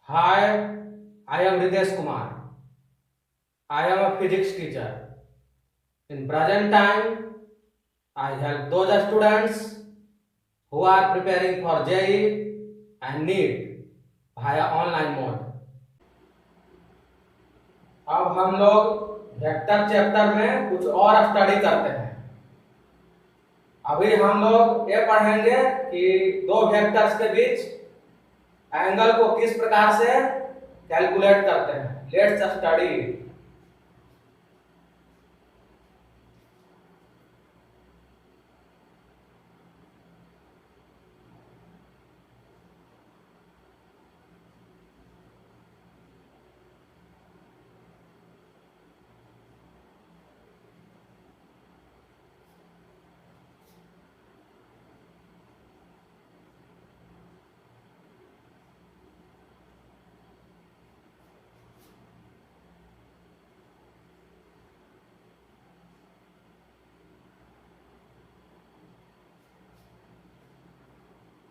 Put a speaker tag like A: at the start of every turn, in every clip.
A: Hi, I am Ridesh Kumar. I am a physics teacher. In present time, I help those students who are preparing for JEE and NEET via online mode. अब हम लोग vector chapter में कुछ और study करते हैं। अभी हम लोग ये पढ़ेंगे कि दो वेक्टर्स के बीच एंगल को किस प्रकार से कैलकुलेट करते हैं। Let's study.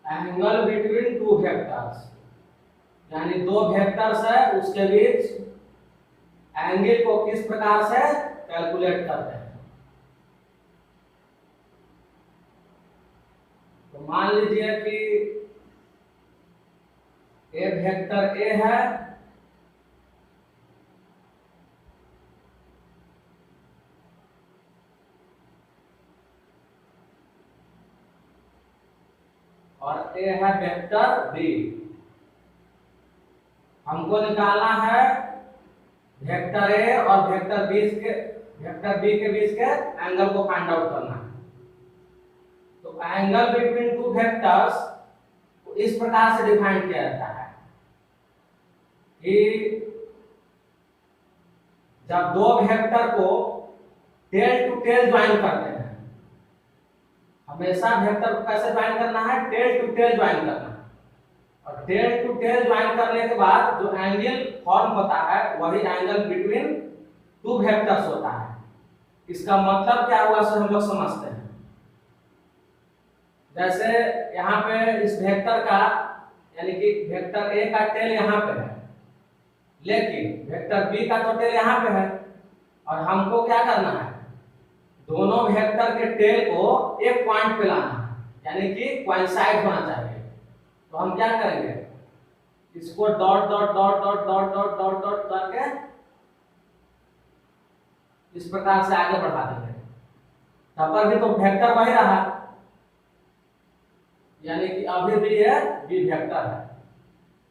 A: Angle between two vectors, यानी दो वेक्टर्स है उसके बीच एंगल को किस प्रकार से कैलकुलेट करते हैं। तो मान लीजिए कि एक वेक्टर ए है और ए है वेक्टर बी। हमको निकालना है वेक्टर ए और वेक्टर बी के बीच के एंगल को फाइंड आउट करना है। तो एंगल बिटवीन टू वेक्टर्स को इस प्रकार से डिफाइन किया जाता है कि जब दो वेक्टर को टेल टू टेल ज्वाइन करते हैं, हमेशा वेक्टर को कैसे ज्वाइन करना है, टेल टू टेल ज्वाइन करना है। और टेल टू टेल ज्वाइन करने के बाद जो एंगल फॉर्म होता है वही एंगल बिटवीन टू वेक्टर्स होता है। इसका मतलब क्या हुआ सो हम लोग समझते हैं। जैसे यहाँ पे इस वेक्टर का यानी कि वेक्टर ए का टेल यहाँ पे है, लेकिन वेक्टर बी का तो टेल यहाँ पे है और हमको क्या करना है, दोनों वेक्टर के टेल को एक पॉइंट पे लाना है, यानी कि कोइंसाइड होना चाहिए। तो हम क्या करेंगे, इसको dot dot dot dot dot dot dot dot करके इस प्रकार से आगे बढ़ा देंगे। तब पर भी तो वेक्टर वही रहा, यानी कि अभी भी ये बी वेक्टर है।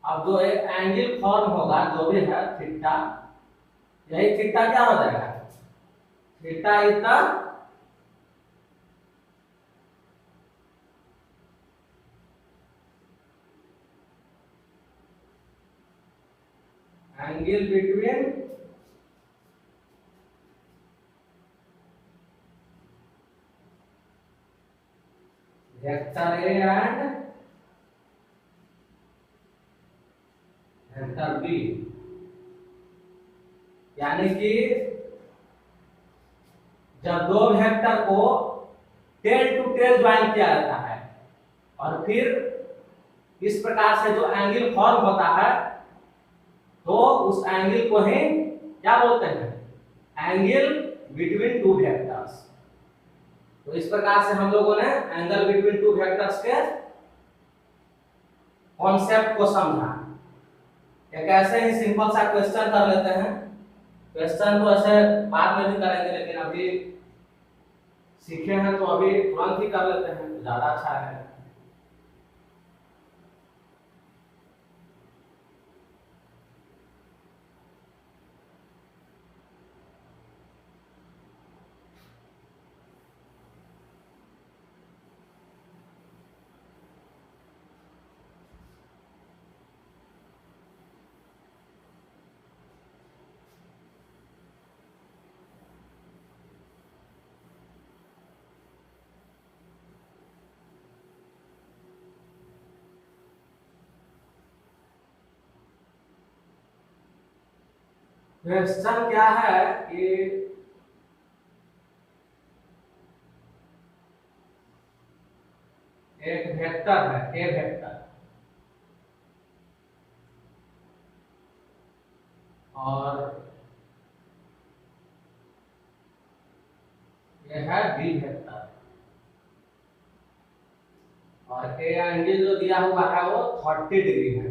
A: अब जो एक एंगल फॉर्म होगा जो भी है थीटा, यही थीटा क्या हो जाएगा, theta is the angle between vector A and vector B. यानी कि जब दो वेक्टर को टेल टू टेल ज्वाइन किया जाता है और फिर इस प्रकार से जो एंगल फॉर्म होता है तो उस एंगल को ही क्या बोलते हैं, एंगल बिटवीन टू वेक्टर्स। तो इस प्रकार से हम लोगों ने एंगल बिटवीन टू वेक्टर्स के कॉन्सेप्ट को समझा। एक ऐसे ही सिंपल सा क्वेश्चन कर लेते हैं। क्वेश्चन तो ऐसे बाद में भी करेंगे, लेकिन अभी सीखे हैं तो अभी तुरंत ही कर लेते हैं, ज्यादा अच्छा है। क्वेश्चन क्या है कि एक वेक्टर है, ए वेक्टर, और ये है बी वेक्टर, और ए एंगल जो दिया हुआ है वो 30 डिग्री है,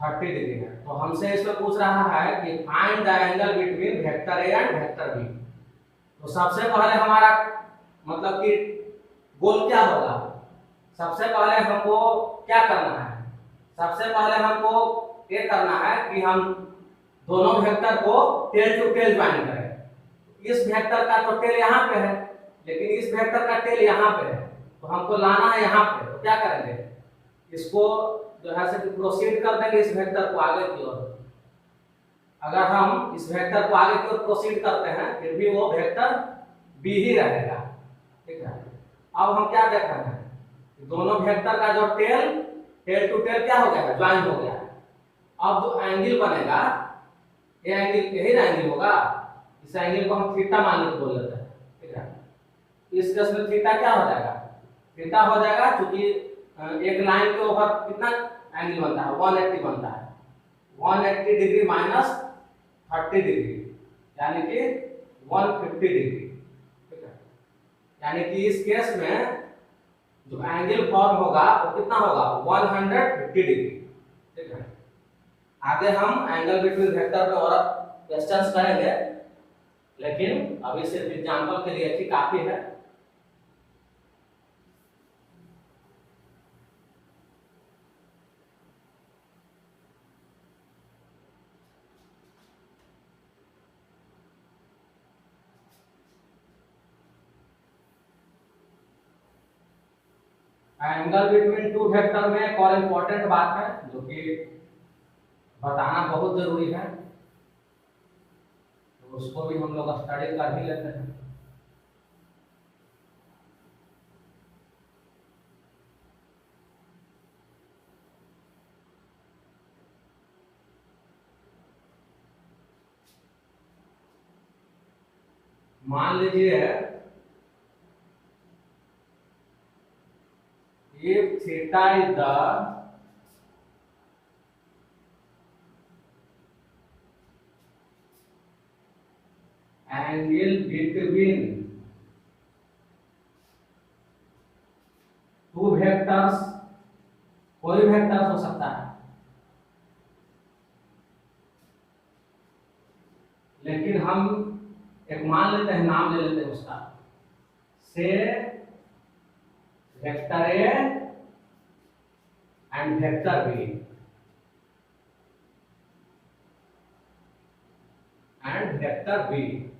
A: 30 डिग्री है। तो हमसे इसमें पूछ रहा है कि find the angle between vector A and vector B. तो सबसे पहले हमारा मतलब कि गोल क्या होगा, सबसे पहले हमको क्या करना है, सबसे पहले हमको ये करना है कि हम दोनों वेक्टर को टेल टू टेल ज्वाइन करें। इस वेक्टर का तो टेल यहाँ पे है, लेकिन इस वेक्टर का टेल यहाँ पे है, तो हमको लाना है यहाँ पे। तो क्या करेंगे, इसको जो है से प्रोसीड कर देंगे इस वेक्टर को आगे की ओर। अगर हम इस वेक्टर को आगे की ओर प्रोसीड करते हैं फिर भी वो वेक्टर बी ही रहेगा, ठीक है। अब हम क्या देख रहे हैं, दोनों वेक्टर का जो टेल टू टेल क्या हो गया है, ज्वाइन हो गया है। अब जो एंगल बनेगा, ये एंगल यही एंगल होगा, इस एंगल को हम थीटा मान के बोल लेते हैं, ठीक है। इस केस में थीटा क्या हो जाएगा, थीटा हो जाएगा, क्योंकि एक लाइन के ऊपर कितना एंगल बनता है, 180 बनता है। 180 डिग्री माइनस 30 डिग्री यानी कि 150 डिग्री, ठीक है। यानी कि इस केस में जो एंगल फॉर्म होगा वो कितना होगा, 150 डिग्री, ठीक है। आगे हम एंगल बिटवीन वेक्टर पे और क्वेश्चंस करेंगे, लेकिन अभी सिर्फ एग्जांपल के लिए ही काफी है। एंगल बिटवीन टू वेक्टर में एक और इम्पोर्टेंट बात है जो कि बताना बहुत जरूरी है, तो उसको भी हम लोग स्टडी कर ही लेते हैं। मान लीजिए if theta is the angle between two vectors, कोई भी वेक्टर्स हो सकता है, लेकिन हम एक मान लेते हैं, नाम ले लेते हैं उसका, से vector A and vector B and vector b.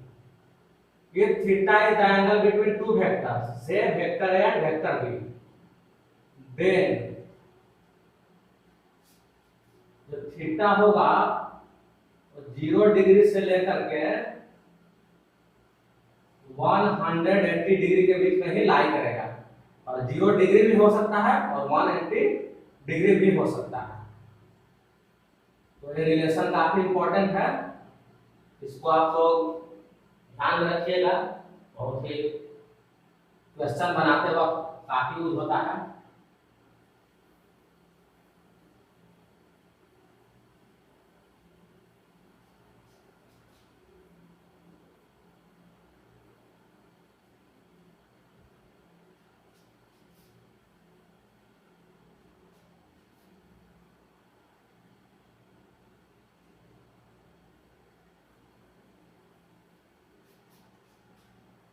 A: If theta is the angle between two vectors, say vector a and vector b, then जो थीटा होगा वो 0 डिग्री से लेकर के 180 डिग्री के बीच में ही लाई करेगा, और 0 डिग्री भी हो सकता है और 180 डिग्री भी हो सकता है। तो ये रिलेशन काफी इंपॉर्टेंट है, इसको आप लोग ध्यान में रखिएगा, बहुत ही क्वेश्चन बनाते वक्त काफी यूज होता है।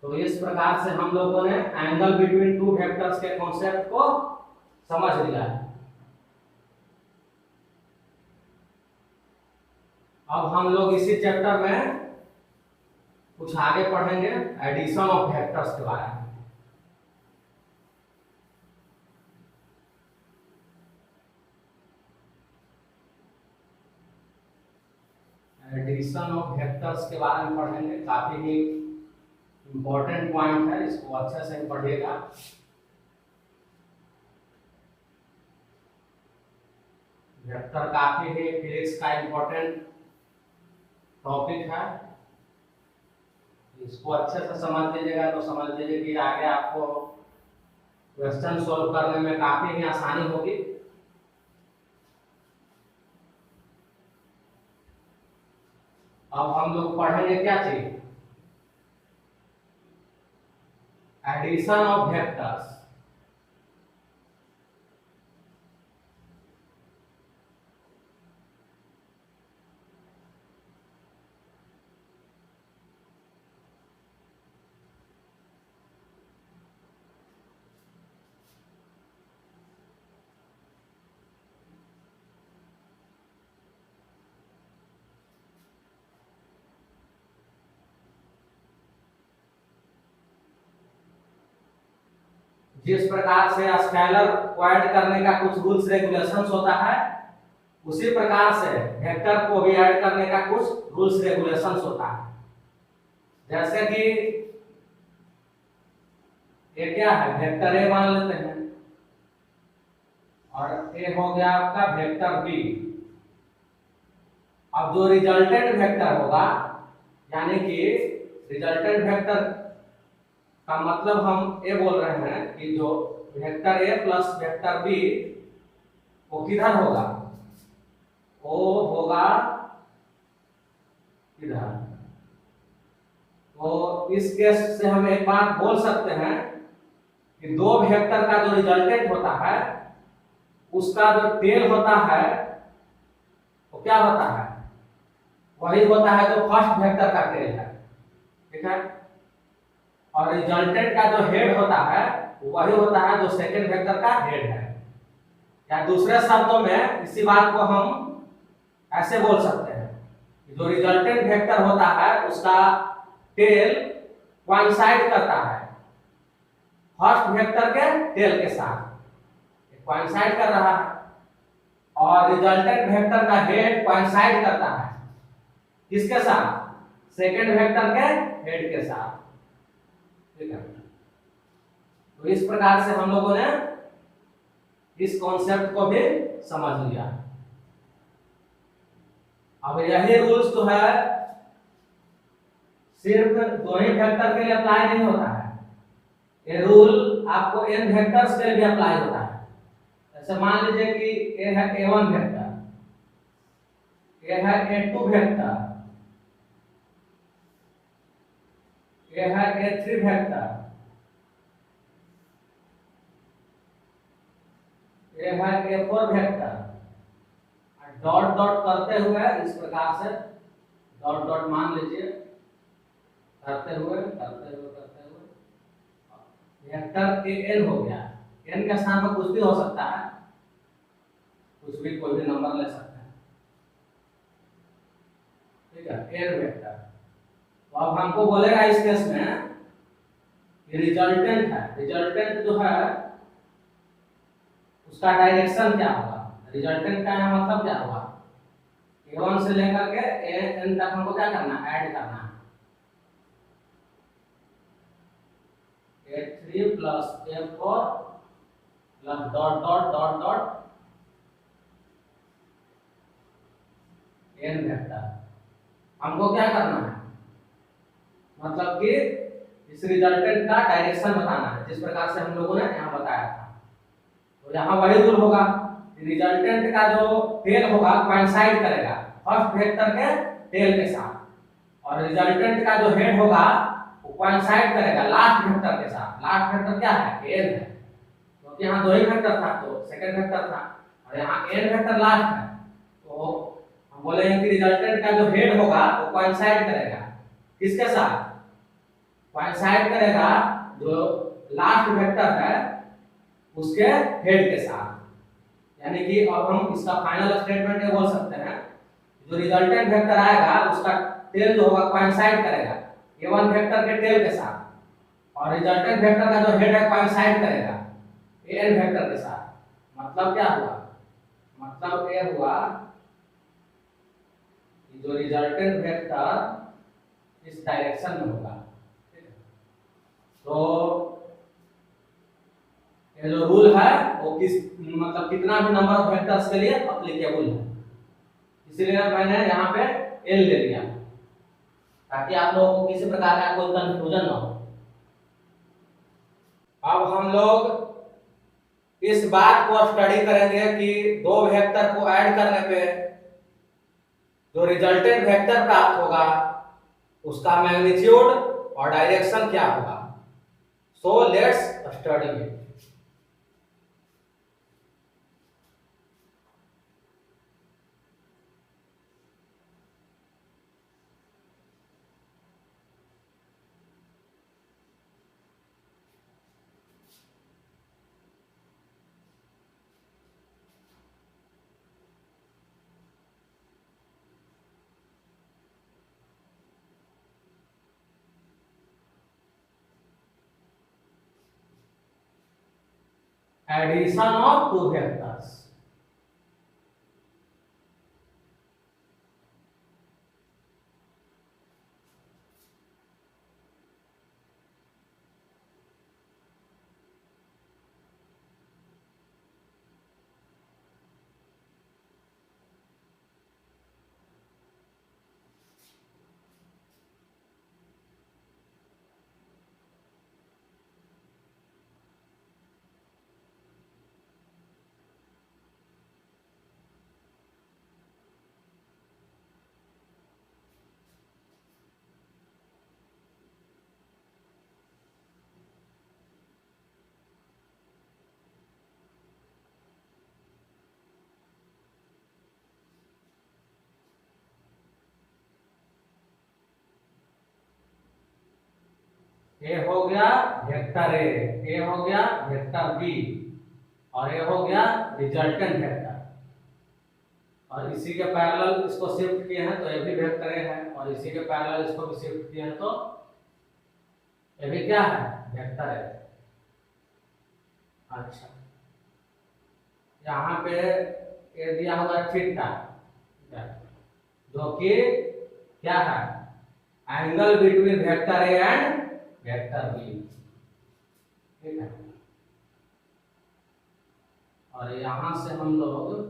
A: तो इस प्रकार से हम लोगों ने एंगल बिटवीन टू वेक्टर्स के कॉन्सेप्ट को समझ लिया है। अब हम लोग इसी चैप्टर में कुछ आगे पढ़ेंगे एडिशन ऑफ वेक्टर्स के बारे में। एडिशन ऑफ वेक्टर्स के बारे में पढ़ेंगे, काफी ही इंपॉर्टेंट पॉइंट है, इसको अच्छे से पढ़िएगा। वेक्टर काफी ही फिजिक्स का इंपॉर्टेंट टॉपिक है, इसको अच्छे से समझ लीजिएगा तो समझ लीजिए कि आगे आपको क्वेश्चन सॉल्व करने में काफी ही आसानी होगी। अब हम लोग पढ़ेंगे क्या चीज, एडिशन ऑफ वेक्टर्स। जिस प्रकार से स्केलर को ऐड करने का कुछ रूल्स रेगुलेशंस होता है, उसी प्रकार से वेक्टर को भी ऐड करने का कुछ रूल्स रेगुलेशंस होता है। जैसे कि ये क्या है, वेक्टर ए मान लेते हैं, और ए हो गया आपका वेक्टर बी। अब जो रिजल्टेंट वेक्टर होगा, यानी कि रिजल्टेंट वेक्टर का मतलब हम ये बोल रहे हैं कि जो vector A plus vector B वो किधर होगा, वो होगा किधर। तो इस केस से हम एक बात बोल सकते हैं कि दो वेक्टर का जो रिजल्टेंट होता है, उसका जो टेल होता है वो क्या होता है, वही होता है जो फर्स्ट वेक्टर का टेल है, ठीक है। और रिजल्टेंट का जो हेड होता है वही होता है जो सेकंड वेक्टर का हेड है। या दूसरे शब्दों में इसी बात को हम ऐसे बोल सकते हैं कि जो रिजल्टेंट वेक्टर होता है उसका टेल कोइंसाइड करता है फर्स्ट वेक्टर के टेल के साथ, कोइंसाइड कर रहा है। और रिजल्टेंट वेक्टर का हेड कोइंसाइड करता है किसके साथ, सेकंड वेक्टर के हेड के साथ, ठीक है। तो इस प्रकार से हम लोगों ने इस कॉन्सेप्ट को भी समझ लिया। अब यही रूल्स जो है सिर्फ दो ही वेक्टर के लिए अप्लाई नहीं होता है, ये रूल आपको n वेक्टर्स के लिए भी अप्लाई होता है। जैसे मान लीजिए कि ये है a1 वेक्टर, ये है a2 वेक्टर, ये है a3 वेक्टर, ये है a4 वेक्टर। डॉट डॉट करते हुए इस प्रकार से डॉट डॉट मान लीजिए, करते हुए वेक्टर n हो गया। n के स्थान पर कुछ भी हो सकता है, कुछ भी कोई भी नंबर ले सकते हैं, ठीक है, n वेक्टर। तो अब हमको बोलेगा इस केस में कि रिजल्टेंट है, रिजल्टेंट जो है उसका डायरेक्शन क्या होगा। रिजल्टेंट का यहाँ मतलब क्या होगा, a1 से लेकर के n तक हमको क्या करना है, ऐड करना है। a3 plus a4 plus dot dot dot dot n vector, हमको क्या करना है, मतलब कि इस रिजल्टेंट का डायरेक्शन बताना है, जिस प्रकार से हम लोगों ने यहाँ बताया था। तो यहाँ वही रूल होगा, रिजल्टेंट का जो टेल होगा कोइंसाइड करेगा फर्स्ट वेक्टर के टेल के साथ, और रिजल्टेंट का जो हेड होगा वो कोइंसाइड करेगा लास्ट वेक्टर के साथ। लास्ट वेक्टर क्या है, n है, क्योंकि यहाँ दो ही वेक्टर था तो सेकंड वेक्टर था, और यहाँ n वेक्टर लास्ट है। तो हम बोलेंगे कि रिजल्टेंट का जो हेड होगा वो कोइंसाइड करेगा किसके साथ, कोइंसाइड करेगा जो लास्ट वेक्टर है उसके हेड के साथ। यानी कि अब हम इसका फाइनल स्टेटमेंट ये बोल सकते हैं, जो रिजल्टेंट वेक्टर आएगा उसका टेल जो होगा कोइंसाइड करेगा a1 वेक्टर के टेल के साथ, और रिजल्टेंट वेक्टर का जो हेड है कोइंसाइड करेगा an वेक्टर के साथ। मतलब क्या हुआ, मतलब ये हुआ कि जो रिजल्टेंट वेक्टर इस डायरेक्शन में होगा, ठीक है। तो ये जो रूल है वो किस मतलब कितना भी नंबर ऑफ वेक्टर्स के लिए एप्लीकेबल है, इसलिए मैंने यहाँ पे n ले लिया ताकि आप लोगों को किसी प्रकार का कोई कंफ्यूजन ना हो। अब हम लोग इस बात को स्टडी करेंगे कि दो वेक्टर को ऐड करने पे जो रिजल्टेंट वेक्टर प्राप्त होगा उसका मैग्नीट्यूड और डायरेक्शन क्या होगा। So let's study it. Addition of two vectors. ए हो गया वेक्टर ए हो गया वेक्टर बी, और ये हो गया रिजल्टेंट वेक्टर। और इसी के पैरेलल इसको शिफ्ट किए हैं तो ये भी वेक्टर ए है, और इसी के पैरेलल इसको भी शिफ्ट किए हैं तो ये भी क्या है, वेक्टर है। अच्छा, यहाँ पे ये दिया हुआ थीटा, जो कि क्या है, angle between vector A and vector B, ठीक है। और यहां से हम लोग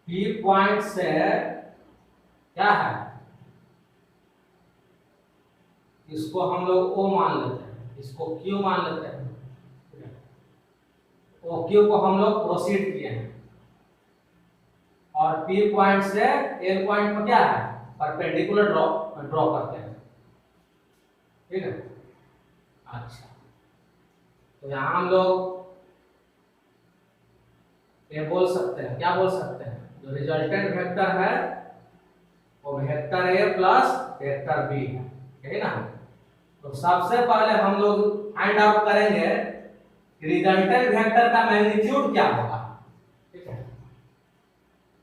A: P पॉइंट से क्या है, इसको हम लोग O मान लेते हैं, इसको Q मान लेते हैं। O Q को हम लोग प्रोसीड किए हैं, और P पॉइंट से L पॉइंट पर क्या है, परपेंडिकुलर ड्रॉ करते हैं, ठीक है। अच्छा, तो यहाँ हम लोग ये बोल सकते हैं, क्या बोल सकते हैं, जो रिजल्टेंट वेक्टर है वो vector A plus vector B है, ठीक है ना। तो सबसे पहले हम लोग फाइंड आउट करेंगे कि रिजल्टेंट वेक्टर का मैग्नीट्यूड क्या होगा, ठीक है।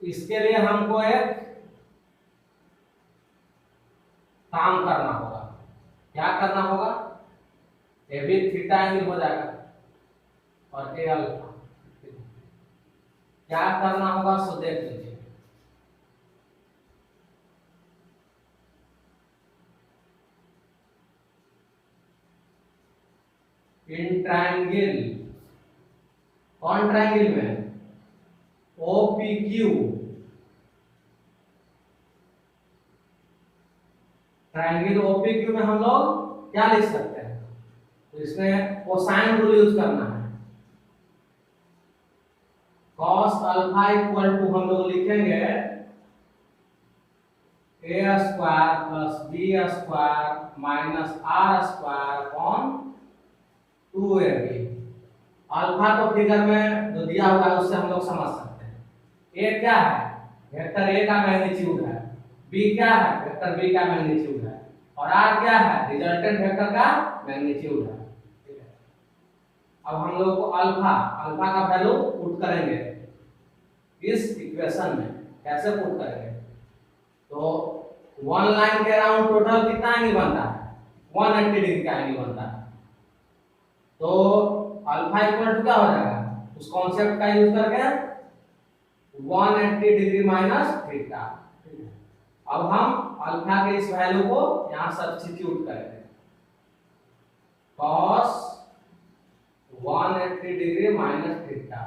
A: इसके लिए हमको एक काम करना होगा। क्या करना होगा, ए भी थीटा एंगल हो जाएगा और ए अल्फा। क्या करना होगा सो देख लीजिए। इन ट्रायंगल, कौन ट्रायंगल में, OPQ, ट्रायंगल OPQ में हम लोग क्या लिख सकते हैं, तो इसमें कोसाइन रूल यूज करना है। cos अल्फा इक्वल टू हम लोग लिखेंगे a square plus b square minus r square upon 2ab। Alpha तो फिगर में जो दिया हुआ है उससे हम लोग समझ सकते हैं। a क्या है, वेक्टर a का मैग्नीट्यूड है, b क्या है, वेक्टर b का मैग्नीट्यूड है, और r क्या है, रिजल्टेंट वेक्टर का मैग्नीट्यूड है, ठीक है। अब हम लोग को अल्फा का वैल्यू पुट करेंगे इस इक्वेशन में। कैसे पुट करेंगे, तो वन लाइन के अराउंड टोटल कितना एंगल बनता है, 180 डिग्री का एंगल बनता है। तो अल्फा इक्वल टू क्या हो जाएगा, उस कॉन्सेप्ट का यूज करके 180 डिग्री माइनस थीटा, अब हम अल्फा के इस वैल्यू को यहाँ सब्स्टिट्यूट करेंगे। cos 180 degree minus theta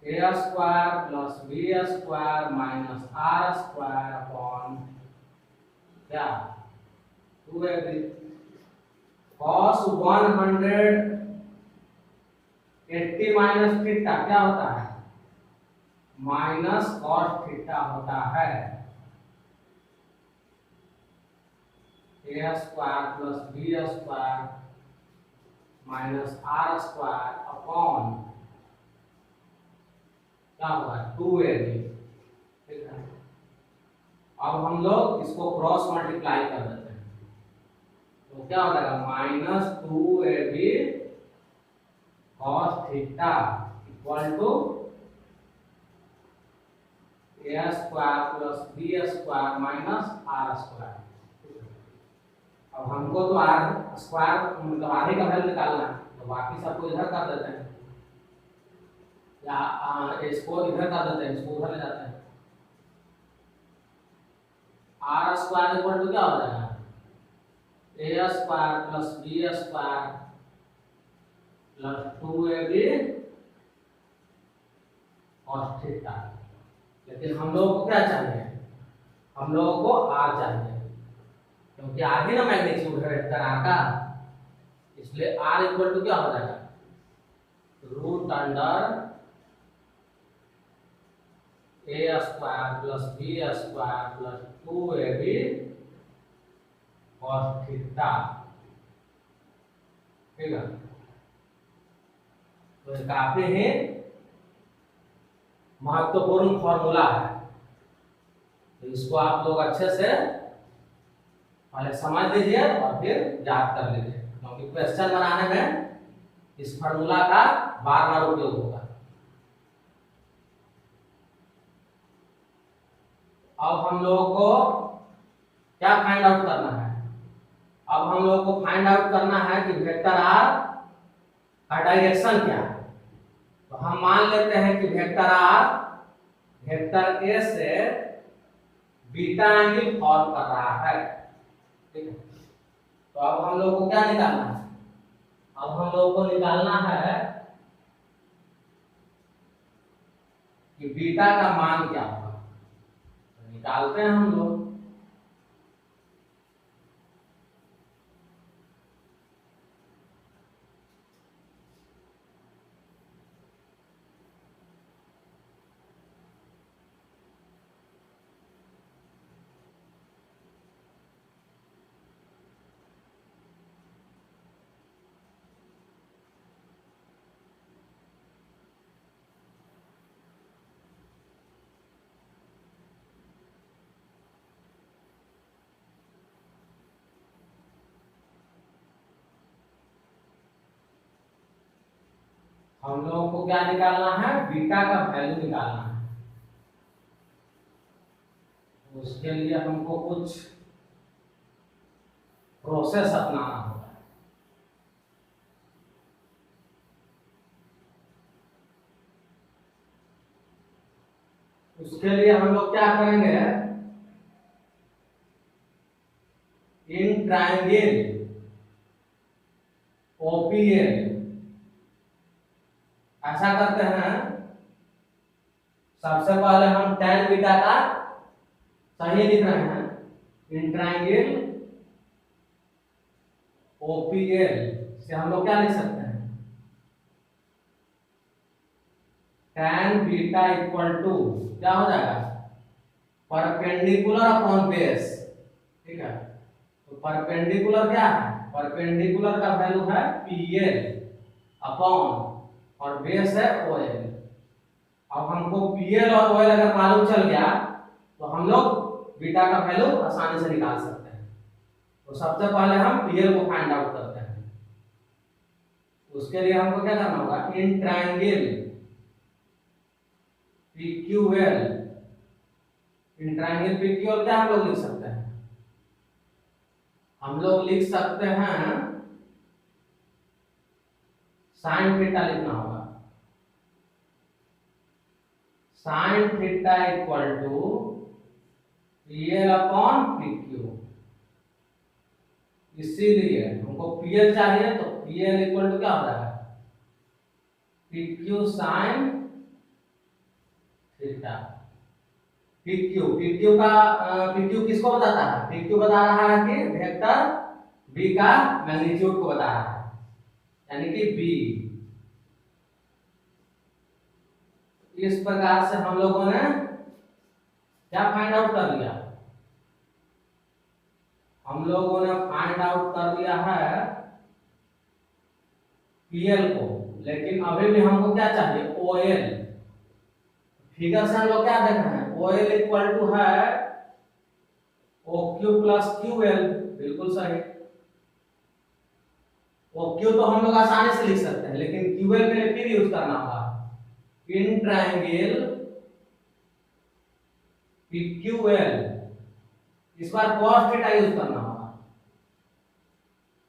A: a square plus b square minus r square upon क्या 2ab। cos 180 माइनस थीटा क्या होता है, माइनस कॉस थीटा होता है। A square plus B square minus are square upon क्या होगा 2ab। ठीक है, अब हम लोग इसको क्रॉस मल्टीप्लाई कर देते हैं तो क्या हो जाएगा minus 2ab cos theta equal to A square plus B square minus are square. अब हमको तो आर स्क्वायर मतलब आधे का वैल्यू निकालना है, तो बाकी सबको इधर कर देते हैं या इसको इधर कर देते हैं, इसको उधर ले जाते हैं। आर स्क्वायर इक्वल टू क्या हो जाएगा a square plus B square plus 2ab cos theta. लेकिन हम लोगों को क्या चाहिए, हम लोगों को आर चाहिए, क्योंकि आर ही ना मैग्नीट्यूड है वेक्टर आर का, इसलिए आर इक्वल टू क्या हो जाएगा root under a square plus B square plus 2ab cos theta. ठीक है, तो ये काफी ही महत्वपूर्ण फॉर्मूला है, तो इसको आप लोग अच्छे से पहले समझ लीजिए और फिर याद कर लीजिए, क्योंकि क्वेश्चन बनाने में इस फॉर्मूला का बार बार उपयोग होगा। अब हम लोगों को क्या फाइंड आउट करना है, अब हम लोगों को फाइंड आउट करना है कि वेक्टर आर का डायरेक्शन क्या है। तो हम मान लेते हैं कि वेक्टर आर वेक्टर ए से बीटा एंगल फॉर्म कर रहा है। ठीक है, तो अब हम लोग को क्या निकालना है, अब हम लोग को निकालना है कि बीटा का मान क्या होगा। तो निकालते हैं हम लोग। हम लोगों को क्या निकालना है, बीटा का वैल्यू निकालना है। उसके लिए हमको कुछ प्रोसेस अपनाना होगा। उसके लिए हम लोग क्या करेंगे, इन ट्रायंगल ओपीएल ऐसा करते हैं, सबसे पहले हम tan बीटा का सही लिख रहे हैं, इन ट्रायंगल ओपीएल से हम लोग क्या लिख सकते हैं, tan बीटा इक्वल टू क्या हो जाएगा परपेंडिकुलर अपॉन बेस। ठीक है, तो परपेंडिकुलर क्या है, परपेंडिकुलर का वैल्यू है पीएल अपॉन और बेस है ओएल। अब हमको पीएल और ओएल अगर मालूम चल गया तो हम लोग बीटा का वैल्यू आसानी से निकाल सकते हैं। तो सबसे पहले हम पीएल को फाइंड आउट करते हैं। उसके लिए हमको क्या करना होगा, इन ट्रायंगल पीक्यूएल, इन ट्रायंगल पीक्यूएल क्या हम लोग लिख सकते हैं, हम लोग लिख सकते हैं साइन थीटा लिखना होगा। Sine theta equal to PL upon PQ। इसीलिए हमको PL चाहिए तो PL इक्वल टू क्या हो रहा है, PQ साइन थीटा। PQ किसको बताता है, PQ बता रहा है कि वेक्टर B का मैग्नीट्यूड को बता रहा है, यानी कि B। इस प्रकार से हम लोगों ने क्या फाइंड आउट कर लिया, हम लोगों ने फाइंड आउट कर लिया है PL को, लेकिन अभी भी हमको क्या चाहिए, OL। फिगर से हम लोग क्या देख रहे हैं, OL इक्वल टू है OQ प्लस QL। बिल्कुल सही। OQ तो हम लोग आसानी से लिख सकते हैं, लेकिन QL के लिए फिर यूज करना होगा। इन ट्रायंगल PQL, इस बार cos थीटा यूज करना होगा।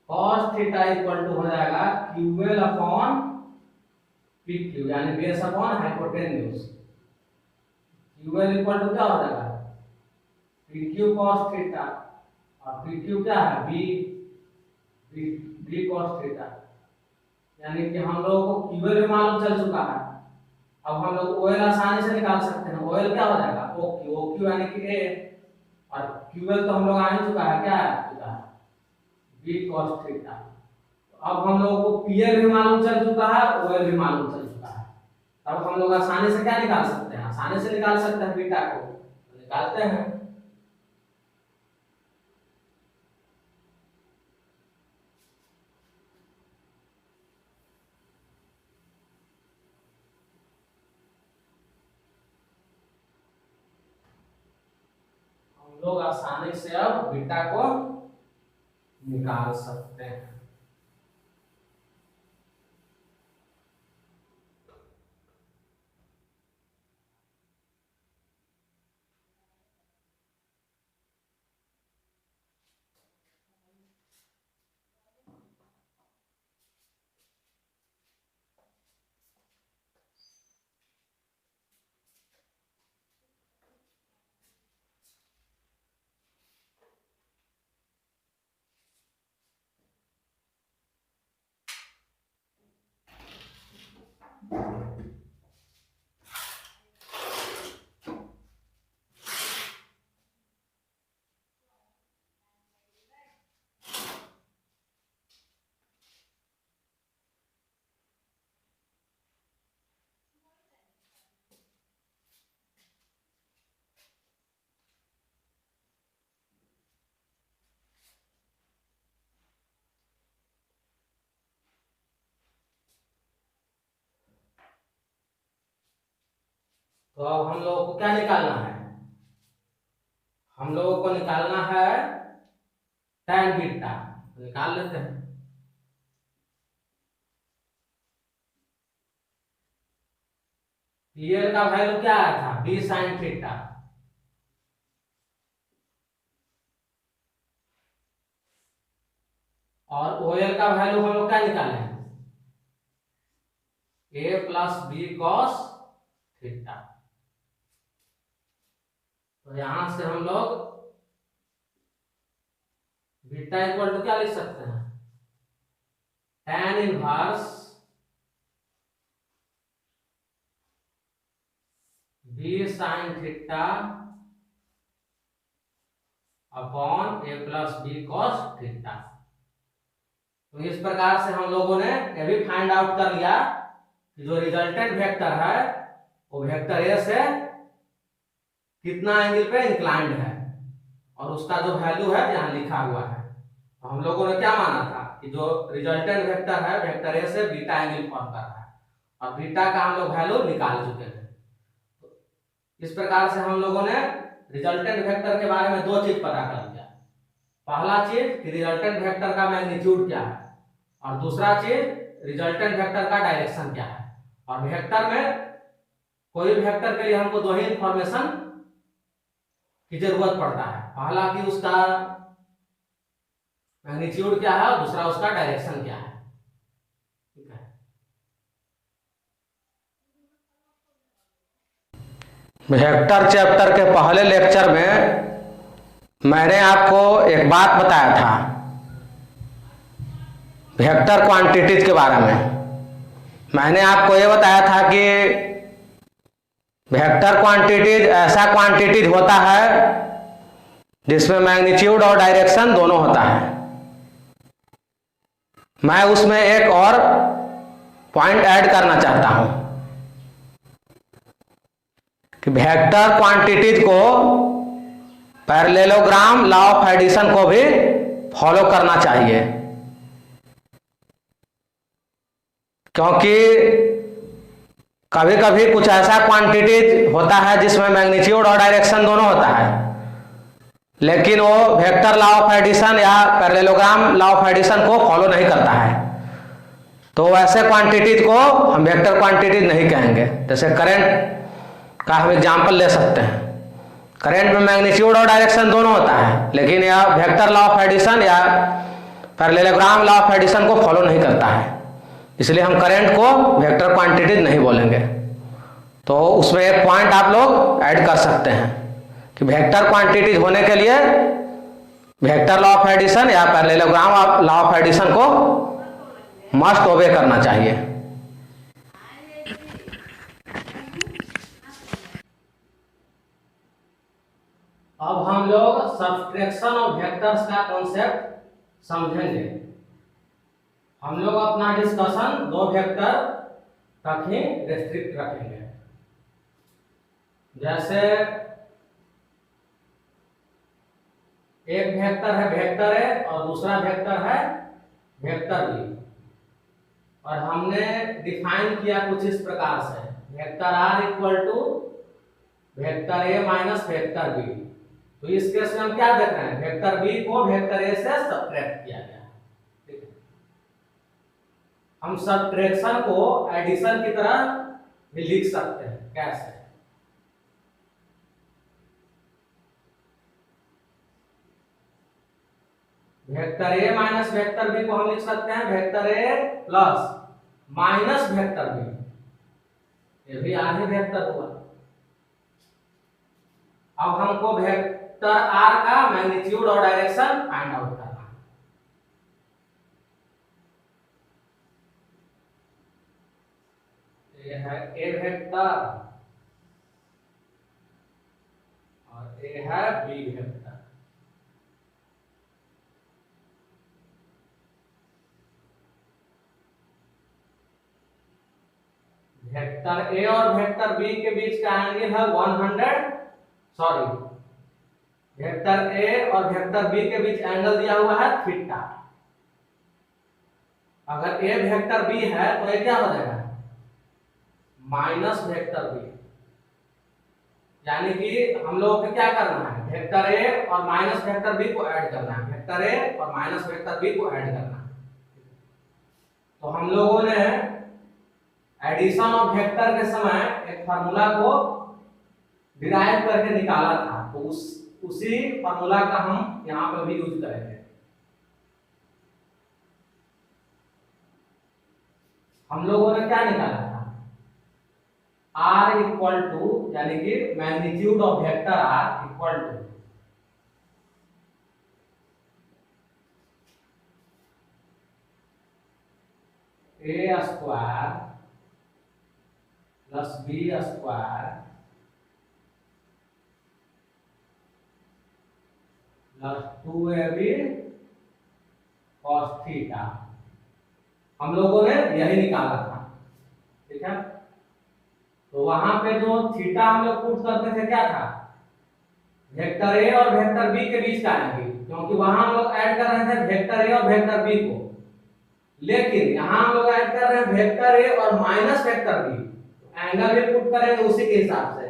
A: cos थीटा इक्वल टू हो जाएगा QL अपॉन PQ, यानी base upon hypotenuse. QL equal to क्या हो जाएगा, PQ cos थीटा, और PQ क्या है, B cos थीटा। यानी कि हम लोगों को QL भी मालूम चल चुका है। अब हम लोग OL आसानी से निकाल सकते हैं। OL क्या हो जाएगा, OQ यानी कि A, और QL तो हम लोग आ ही चुका है, क्या है चुका है, B cos थीटा। अब हम लोगों को PL भी मालूम चल चुका है, OL भी मालूम चल चुका है। अब हम लोग आसानी से क्या निकाल सकते हैं, आसानी से निकाल सकते हैं बीटा को, तो निकालते हैं। हम लोग आसानी से अब बीटा को निकाल सकते हैं। तो अब हम लोगों को क्या निकालना है, हम लोगों को निकालना है tan बीटा। निकाल लेते हैं। PL का वैल्यू क्या आया था, B sin थीटा, और OL का वैल्यू हम लोग क्या निकाले हैं, A plus B cos theta. तो यहां से हम लोग बीटा इक्वल टू क्या लिख सकते हैं, tan inverse B sin theta upon A plus B cos theta. तो इस प्रकार से हम लोगों ने यह भी फाइंड आउट कर लिया कि जो रिजल्टेंट वेक्टर है वो वेक्टर ए से कितना एंगल पे इंक्लाइंड है, और उसका जो वैल्यू है यहाँ लिखा हुआ है। तो हम लोगों ने क्या माना था कि जो रिजल्टेंट वेक्टर है वेक्टर ए से बीटा एंगल फॉर्म कर रहा है, और बीटा का हम लोग वैल्यू निकाल चुके हैं। तो इस प्रकार से हम लोगों ने रिजल्टेंट वेक्टर के बारे में दो चीज पता कर लिया। पहला चीज कि रिजल्टेंट वेक्टर का मैग्नीट्यूड क्या है, और दूसरा चीज रिजल्टेंट वेक्टर का डायरेक्शन क्या है। और वेक्टर में कोई भी वेक्टर के लिए हमको दो ही इंफॉर्मेशन की जरूरत पड़ता है, पहला कि उसका मैग्नीट्यूड क्या है और दूसरा उसका डायरेक्शन क्या है। ठीक है, वेक्टर चैप्टर के पहले लेक्चर में मैंने आपको एक बात बताया था वेक्टर क्वांटिटीज के बारे में। मैंने आपको ये बताया था कि वेक्टर क्वांटिटीज ऐसा क्वांटिटीज होता है जिसमें मैग्नीट्यूड और डायरेक्शन दोनों होता है। मैं उसमें एक और पॉइंट ऐड करना चाहता हूं कि वेक्टर क्वांटिटीज को पैरेललोग्राम लॉ ऑफ एडिशन को भी फॉलो करना चाहिए, क्योंकि कभी कभी कुछ ऐसा क्वांटिटीज होता है जिसमें मैग्नीट्यूड और डायरेक्शन दोनों होता है, लेकिन वो वेक्टर लॉ ऑफ एडिशन या पैरेललोग्राम लॉ ऑफ एडिशन को फॉलो नहीं करता है। तो वैसे क्वांटिटीज को हम वेक्टर क्वांटिटीज नहीं कहेंगे। जैसे करंट का हम एग्जांपल ले सकते हैं। करंट में मैग्नीट्यूड और डायरेक्शन दोनों होता है, लेकिन यह वेक्टर लॉ ऑफ एडिशन या पैरेललोग्राम लॉ ऑफ एडिशन को फॉलो नहीं करता है, इसलिए हम करंट को वेक्टर क्वांटिटीज नहीं बोलेंगे। तो उसमें एक पॉइंट आप लोग ऐड कर सकते हैं कि वेक्टर क्वांटिटीज होने के लिए वेक्टर लॉ ऑफ एडिशन या पैरेललोग्राम लॉ ऑफ एडिशन को मस्ट ओबे करना चाहिए। अब हम लोग सब्ट्रैक्शन ऑफ वेक्टर्स का कॉन्सेप्ट समझेंगे। हम लोग अपना डिस्कशन दो वेक्टर तक ही रेस्ट्रिक्ट रखेंगे। जैसे एक वेक्टर है वेक्टर ए और दूसरा वेक्टर है वेक्टर बी, और हमने डिफाइन किया कुछ इस प्रकार से, vector R equal to vector A minus vector B. तो इस केस में हम क्या देख रहे हैं, वेक्टर बी को वेक्टर ए से सब्ट्रैक्ट किया गया। ठीक है, हम सब्ट्रैक्शन को एडिशन की तरह भी लिख सकते हैं। कैसे? Vector A minus vector B को हम लिख सकते हैं vector A plus minus vector B. ये भी आधे वेक्टर हुआ। अब हमको वेक्टर आर का मैग्नीट्यूड और डायरेक्शन फाइंड आउट करना है। ये है ए वेक्टर और ये है बी वेक्टर। वेक्टर ए और वेक्टर बी के बीच का एंगल है 100, सॉरी, वेक्टर ए और वेक्टर बी के बीच एंगल दिया हुआ है थीटा। अगर ए वेक्टर बी है तो ये क्या हो जाएगा, माइनस वेक्टर बी। यानी कि हम लोगों को क्या करना है, वेक्टर ए और माइनस वेक्टर बी को ऐड करना है, वेक्टर ए और माइनस वेक्टर बी को ऐड करना है। तो हम लोगों ने एडिशन ऑफ वेक्टर के समय एक फार्मूला को डिराइव करके निकाला था, तो उसी फार्मूला का हम यहां पर भी यूज करेंगे। हम लोगों ने क्या निकाला था, R इक्वल टू, यानी कि magnitude of vector R equal to A square plus B square plus 2ab cos theta. हम लोगों ने यही निकाला था। ठीक है, तो वहां पे जो थीटा हम लोग पुट करते थे क्या था, वेक्टर ए और वेक्टर बी के बीच का एंगल, क्योंकि वहां हम लोग ऐड कर रहे थे वेक्टर ए और वेक्टर बी को, लेकिन यहां हम लोग ऐड कर रहे हैं वेक्टर ए और माइनस वेक्टर बी। एंगल भी पुट करेंगे उसी के हिसाब से,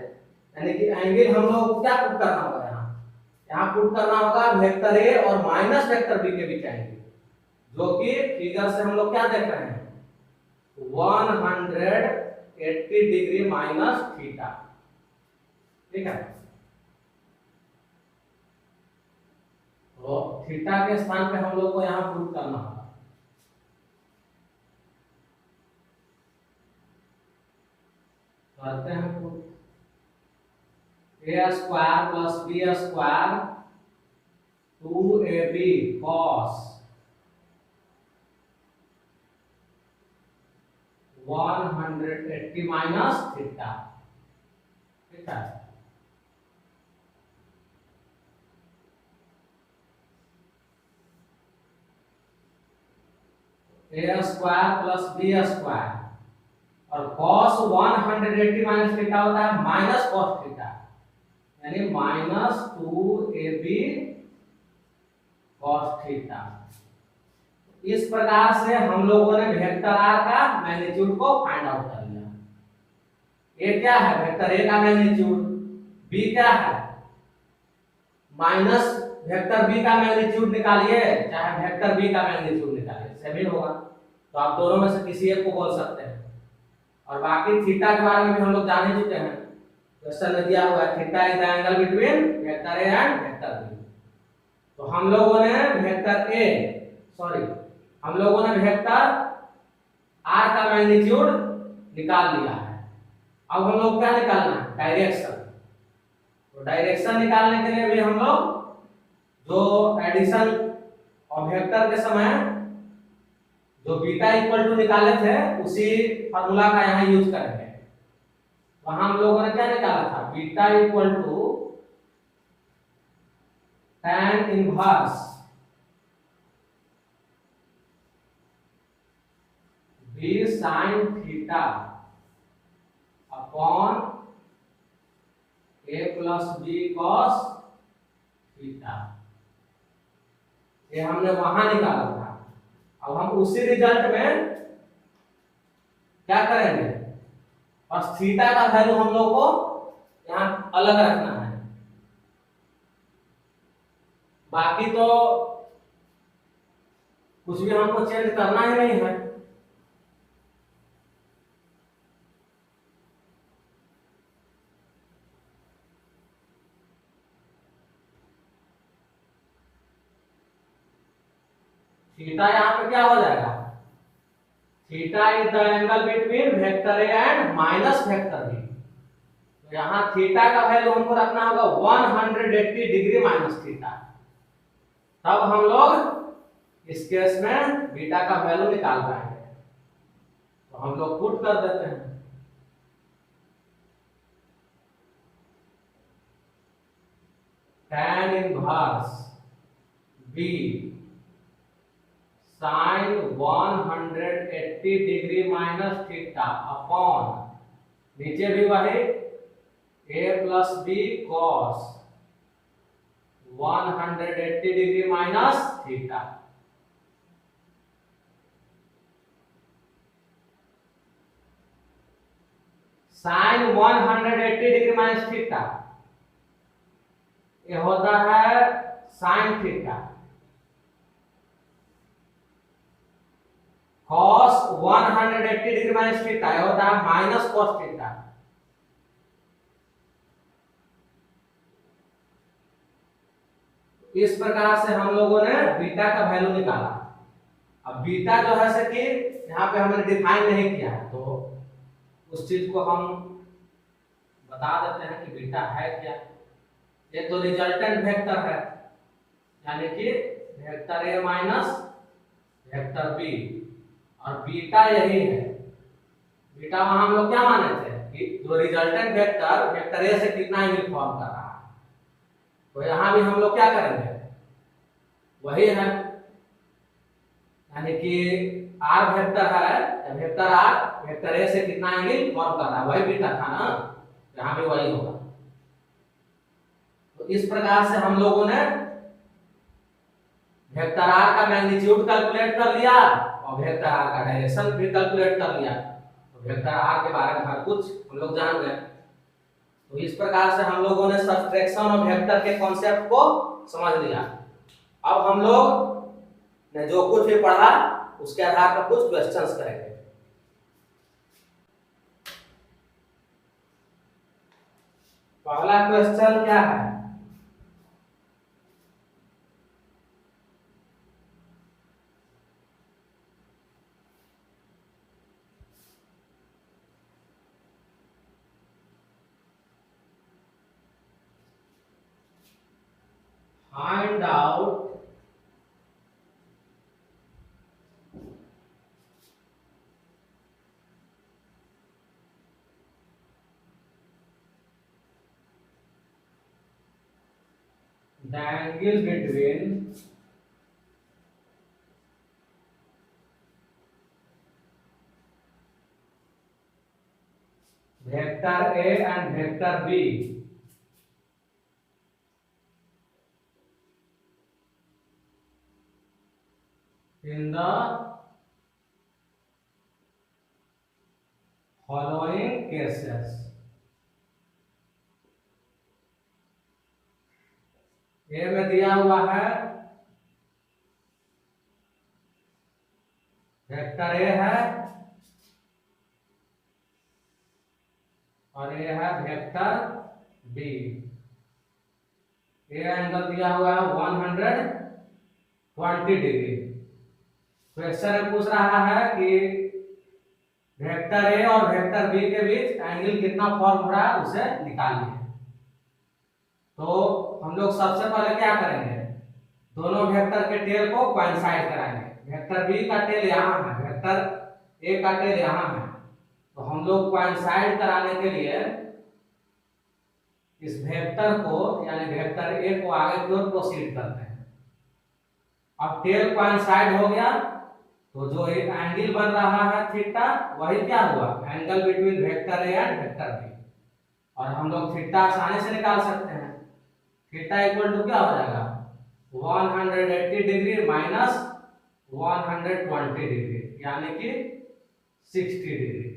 A: यानी कि एंगल हम लोग को क्या पुट करना होगा, यहाँ पुट करना होगा वेक्टर ए और माइनस वेक्टर बी के बीच एंगल, जो कि फिगर से हम लोग क्या देख रहे हैं, 180 डिग्री माइनस थीटा। ठीक है, तो थीटा के स्थान पे हम लोग को यहाँ पुट करना होगा। करते हैं put, a square plus B square 2ab cos 180 minus theta, ठीक है। A square plus B square और cos 180 माइनस थीटा होता है माइनस cos थीटा, यानी माइनस 2ab cos थीटा। इस प्रकार से हम लोगों ने वेक्टर आर का मैग्नीट्यूड को फाइंड आउट कर लिया। ए क्या है? वेक्टर ए का मैग्नीट्यूड। बी क्या है? माइनस वेक्टर बी का मैग्नीट्यूड निकालिए, चाहे वेक्टर बी का मैग्नीट्यूड निकालिए, सेम होगा। तो आप दोनों में से किसी एक को बोल सकते हैं। और बाकी थीटा के बारे में भी हम लोग जान ही चुके हैं, क्वेश्चन में दिया हुआ है theta is the angle between vector A and vector B. तो हम लोगों ने वेक्टर आर का मैग्नीट्यूड निकाल लिया है। अब हम लोग क्या निकालना है? डायरेक्शन। तो डायरेक्शन निकालने के लिए भी हम लोग जो एडिशन और वेक्टर के समय जो बीटा इक्वल टू निकाले थे उसी फार्मूला का यहाँ यूज करेंगे। तो हम लोगों ने क्या निकाला था? Beta equal to tan inverse b sin theta upon a plus b cos theta. ये हमने वहां निकाला था। अब हम उसी रिजल्ट में क्या करेंगे? और थीटा का वैल्यू हम लोग को यहाँ अलग रखना है, बाकी तो कुछ भी हमको चेंज करना ही नहीं है। थीटा यहाँ पे क्या हो जाएगा? Theta is the angle between vector A and minus vector B. तो यहाँ थीटा का वैल्यू हमको रखना होगा 180 डिग्री माइनस थीटा। तब हम लोग इस केस में बीटा का वैल्यू निकाल पाएंगे। तो हम लोग पुट कर देते हैं tan inverse b sin 180 degree minus theta upon नीचे भी वही a plus B cos 180 degree minus theta. Sine 180 degree minus theta ये होता है sine theta. cos 180 degree minus theta ये होता है माइनस cos थीटा। इस प्रकार से हम लोगों ने बीटा का वैल्यू निकाला। अब बीटा जो है से कि यहाँ पे हमने डिफाइन नहीं किया है, तो उस चीज को हम बता देते हैं कि बीटा है क्या। ये तो रिजल्टेंट वेक्टर है, यानी कि vector A minus vector B, और बीटा यही है। बीटा वहां हम लोग क्या माने थे कि जो रिजल्टेंट वेक्टर ए से कितना एंगल फॉर्म कर रहा है। तो यहां भी हम लोग क्या करेंगे? वही है, यानी कि आर वेक्टर है, वेक्टर आर वेक्टर ए से कितना एंगल फॉर्म कर रहा है, वही बीटा था ना, यहां भी वही होगा। तो इस प्रकार से हम लोगों ने वेक्टर आर का मैग्नीट्यूड कैलकुलेट कर लिया और वेक्टर आर का डायरेक्शन भी कैलकुलेट कर लिया। तो वेक्टर आर के बारे में हर कुछ हम लोग जान गए। तो इस प्रकार से हम लोगों ने सब्ट्रैक्शन और वेक्टर के कॉन्सेप्ट को समझ लिया। अब हम लोग ने जो कुछ भी पढ़ा उसके आधार पर कुछ क्वेश्चंस करेंगे। पहला क्वेश्चन क्या है? Find out the angle between vector A and vector B in the following cases. ए में दिया हुआ है वेक्टर ए है और ये है वेक्टर बी। ए एंगल दिया हुआ है 120 डिग्री। क्वेश्चन में पूछ रहा है कि वेक्टर ए और वेक्टर बी के बीच एंगल कितना फॉर्म हो रहा है उसे निकालिए। तो हम लोग सबसे पहले क्या करेंगे, दोनों वेक्टर के टेल को कोइंसाइड कराएंगे। वेक्टर बी का टेल यहाँ है, वेक्टर ए का टेल यहाँ है, तो हम लोग कोइंसाइड कराने के लिए इस वेक्टर को यानी वेक्टर ए को आगे की ओर प्रोसीड करते हैं। अब टेल कोइंसाइड हो गया तो जो एक एंगल बन रहा है थीटा, वही क्या हुआ, angle between vector A and vector B. और हम लोग थीटा आसानी से निकाल सकते हैं। थीटा इक्वल टू क्या हो जाएगा, 180 डिग्री माइनस 120 डिग्री यानी कि 60 डिग्री।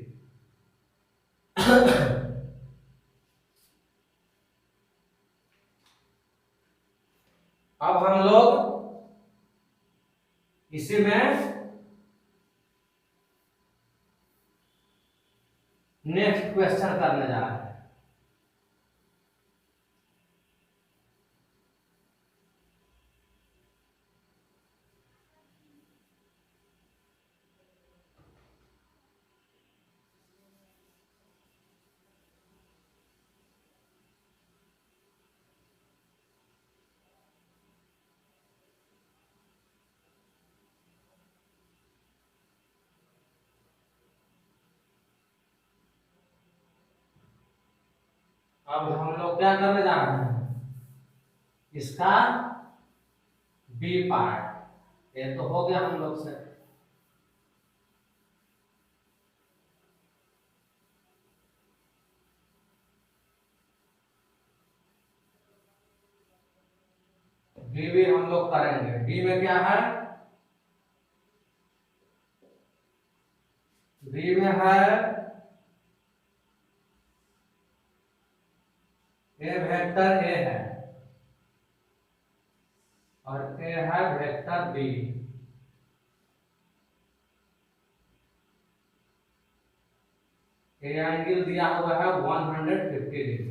A: अब हम लोग इसी में नेक्स्ट क्वेश्चन करने जा रहे हैं। अब हम लोग क्या करने जा रहे हैं, इसका बी पार्ट। ये तो हो गया हम लोग से। बी भी हम लोग करेंगे। बी में क्या है, बी में है ए वेक्टर ए है और ए है वेक्टर बी। ए एंगल दिया हुआ है 150 डिग्री।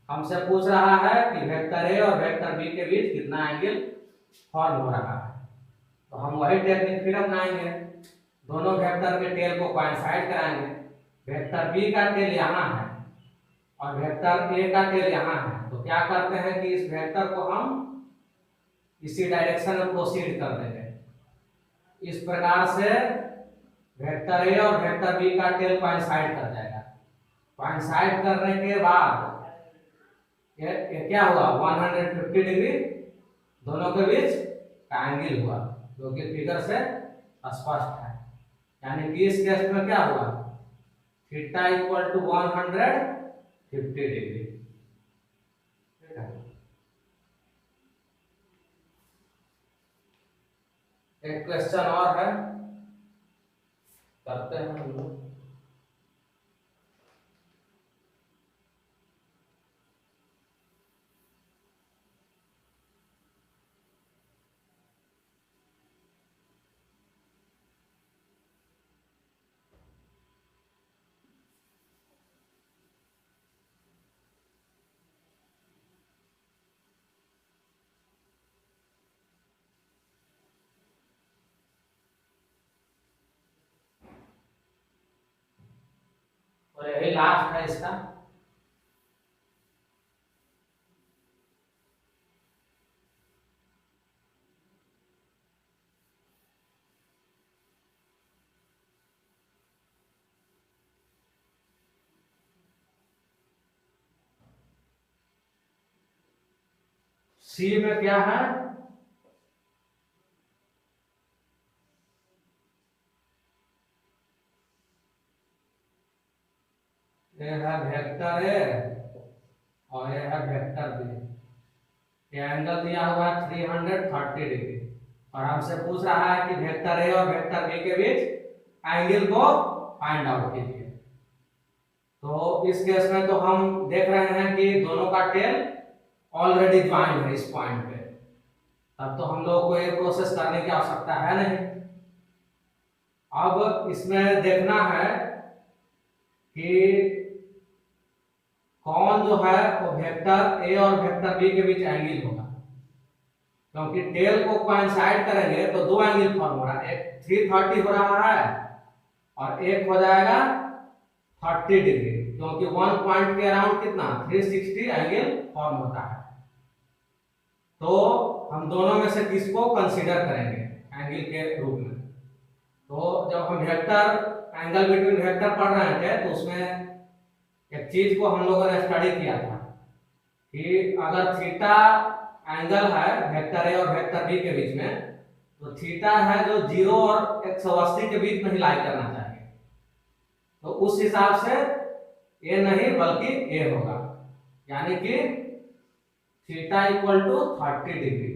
A: हमसे पूछ रहा है कि वेक्टर ए और वेक्टर बी के बीच कितना एंगल फॉर्म हो रहा है। तो हम वही टेक्निक फिर अपनाएंगे, दोनों वेक्टर के टेल को कोइंसाइड कराएंगे। वेक्टर बी का टेल यहाँ है और वेक्टर ए का टेल यहाँ है, तो क्या करते हैं कि इस वेक्टर को हम इसी डायरेक्शन में प्रोसीड कर देंगे। इस प्रकार से वेक्टर ए और वेक्टर बी का टेल कोइंसाइड कर जाएगा। कोइंसाइड करने के बाद ये क्या हुआ, 150 डिग्री दोनों के बीच का एंगल हुआ, जो कि फिगर से स्पष्ट है। यानी कि इस केस में क्या हुआ, थीटा इक्वल टू 150 डिग्री। एक क्वेश्चन और है, करते हैं हम लोग। और यही लास्ट है इसका। सी में क्या है, ये है वेक्टर ए और ये है वेक्टर बी। ये एंगल दिया हुआ है 330 डिग्री और हमसे पूछ रहा है कि वेक्टर ए और वेक्टर बी के बीच एंगल को फाइंड आउट कीजिए। तो इस केस में तो हम देख रहे हैं कि दोनों का टेल ऑलरेडी ज्वाइन है इस पॉइंट पे, तब तो हम लोग को ये प्रोसेस करने की आवश्यकता है नहीं। अब इसमें देखना है कि कौन जो है वो वेक्टर ए और वेक्टर बी के बीच एंगल होगा, क्योंकि टेल को कोइंसाइड करेंगे तो दो एंगल फॉर्म हो रहा है, एक 330 हो रहा है और एक हो जाएगा 30 डिग्री, क्योंकि वन पॉइंट के अराउंड कितना 360 एंगल फॉर्म होता है। तो हम दोनों में से किसको कंसीडर करेंगे एंगल के रूप में। तो जब हम वेक्टर एंगल बिटवीन वेक्टर पढ़ रहे थे तो उसमें एक चीज को हम लोगों ने स्टडी किया था कि अगर थीटा एंगल है वेक्टर ए और वेक्टर बी के बीच में, तो थीटा है जो 0 और 180 के बीच में ही लाई करना चाहिए। तो उस हिसाब से ए नहीं बल्कि ए होगा, यानी कि थीटा इक्वल टू 30 डिग्री,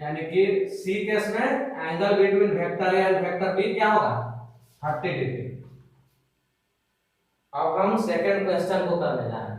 A: यानी कि सी केस में angle between vector A and vector B क्या होगा 30 डिग्री। अब हम सेकंड क्वेश्चन को करने जा रहे हैं।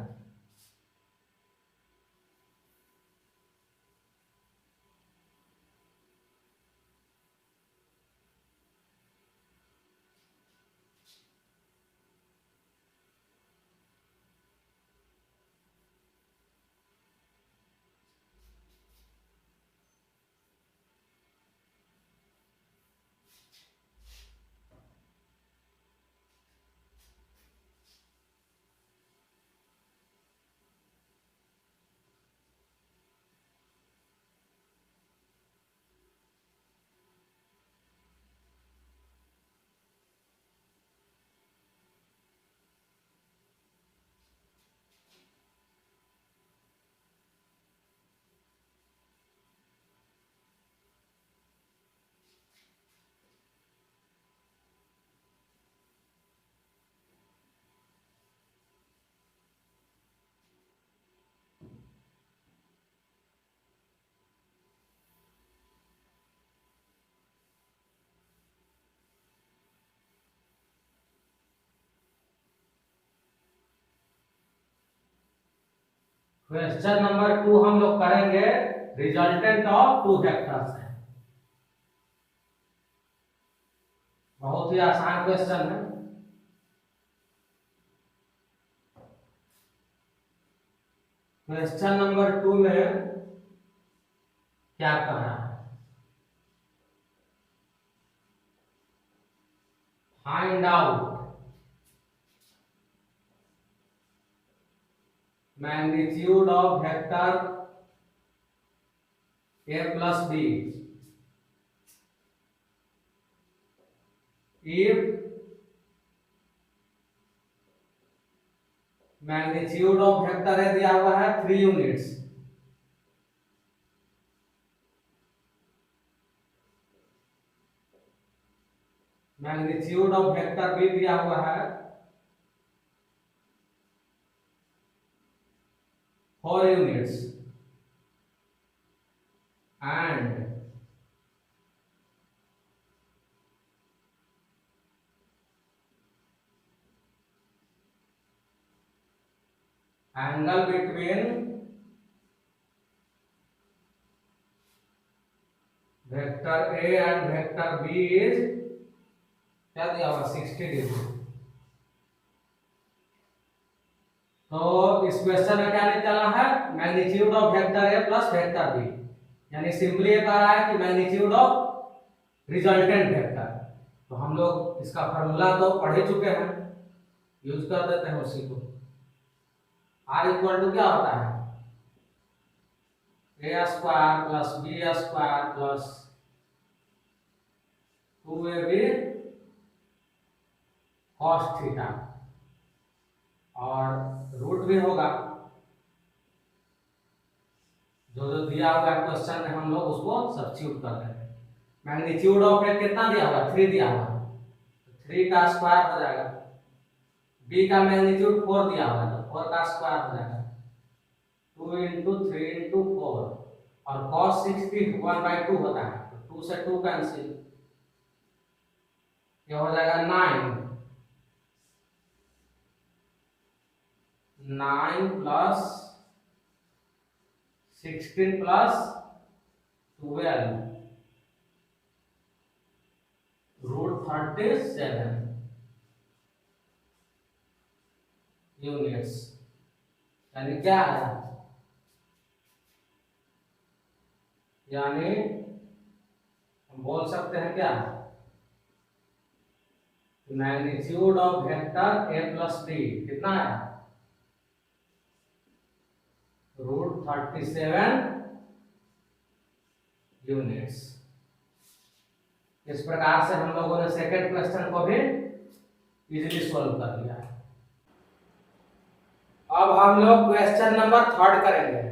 A: क्वेश्चन नंबर 2 हम लोग करेंगे रिजल्टेंट ऑफ टू वेक्टर्स है। बहुत ही आसान क्वेश्चन है। क्वेश्चन नंबर 2 में क्या कह रहा है, find out magnitude of vector a plus b if magnitude of vector है दिया हुआ है 3 units, magnitude of vector B दिया हुआ है 4 units and angle between vector A and vector B is क्या दिया हुआ 60 डिग्री। तो इस क्वेश्चन में क्या निकालना है, magnitude of vector A plus vector B, यानी सिंपली ये कह रहा है कि मैग्नीट्यूड ऑफ रिजल्टेंट वेक्टर। तो हम लोग इसका फार्मूला तो पढ़ ही चुके हैं, यूज कर देते हैं उसी को। आर इक्वल टू क्या होता है a square plus B square plus 2ab cos theta, और रूट भी होगा जो जो दिया हुआ है क्वेश्चन में हम लोग उसको सब्स्टिट्यूट कर देंगे। मैग्नीट्यूड ऑफ ए कितना दिया हुआ है? 3 दिया हुआ है, 3 का स्क्वायर हो जाएगा। बी का मैग्नीट्यूड 4 दिया हुआ है तो 4 का स्क्वायर हो जाएगा, 2 इंटू 3 इंटू 4, और cos 60 1/2 होता है तो 2 से 2 कैंसिल, ये हो जाएगा 9 प्लस 16 प्लस 12 √37 यूनिट्स, यानी क्या है? यानी हम बोल सकते हैं क्या? Magnitude of vector A plus B कितना है? √37 यूनिट्स। इस प्रकार से हम लोगों ने सेकंड क्वेश्चन को भी इजीली सॉल्व कर लिया है। अब हम लोग क्वेश्चन नंबर 3 करेंगे।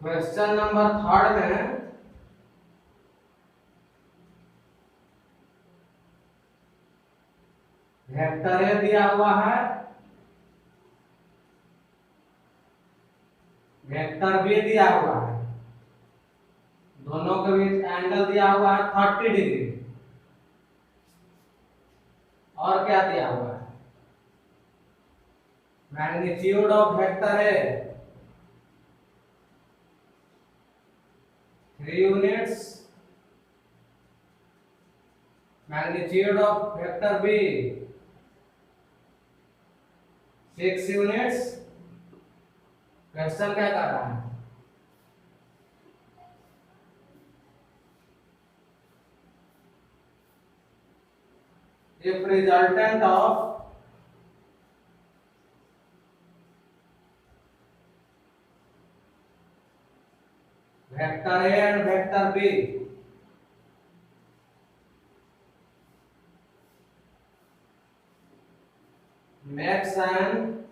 A: क्वेश्चन नंबर 3 में वेक्टर ए दिया हुआ है, वेक्टर बी दिया हुआ है, दोनों के बीच एंगल दिया हुआ है 30 डिग्री, और क्या दिया हुआ है? Magnitude of vector A 3 units, magnitude of vector B 6 units. Question क्या कर रहा है? If resultant of vector A and vector B makes an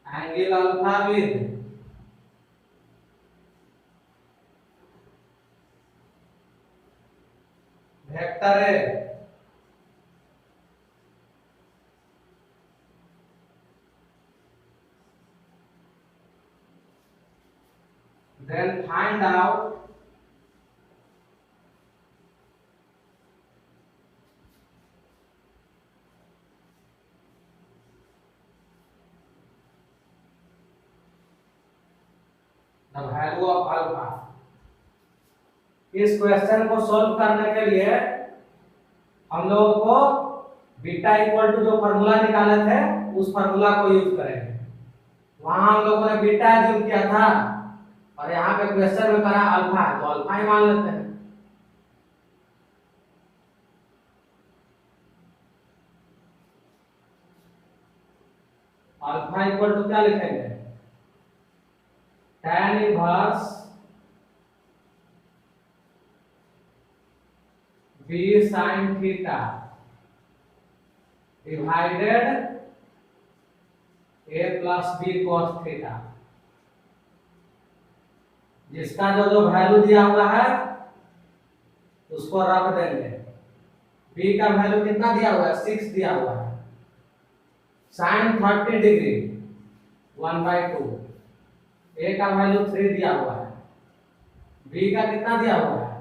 A: angle alpha with vector A then find out the value of alpha। इस question को solve करने के लिए हम लोगों को बीटा इक्वल टू जो फॉर्मूला निकाले थे उस फॉर्मूला को यूज करेंगे। वहां हम लोगों ने बीटा एज्यूम किया था और यहाँ पे क्वेश्चन में करा अल्फा है तो अल्फा ही मान लेते हैं। अल्फा इक्वल टू क्या लिखेंगे? tan inverse b sin theta divided a plus b cos theta. जिसका जो जो वैल्यू दिया हुआ है उसको रख देंगे। b का वैल्यू कितना दिया हुआ है? 6 दिया हुआ है, sin 30 डिग्री 1/2, a का वैल्यू 3 दिया हुआ है, b का कितना दिया हुआ है?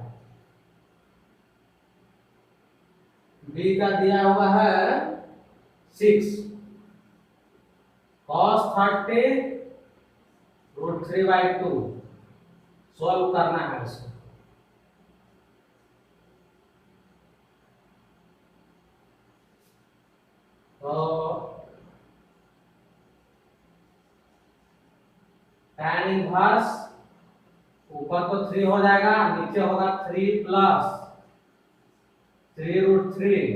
A: b का दिया हुआ है 6, cos 30 √3/2 सॉल्व करना है इसको। तो tan इनवर्स ऊपर तो 3 हो जाएगा, नीचे होगा 3 प्लस 3 √3,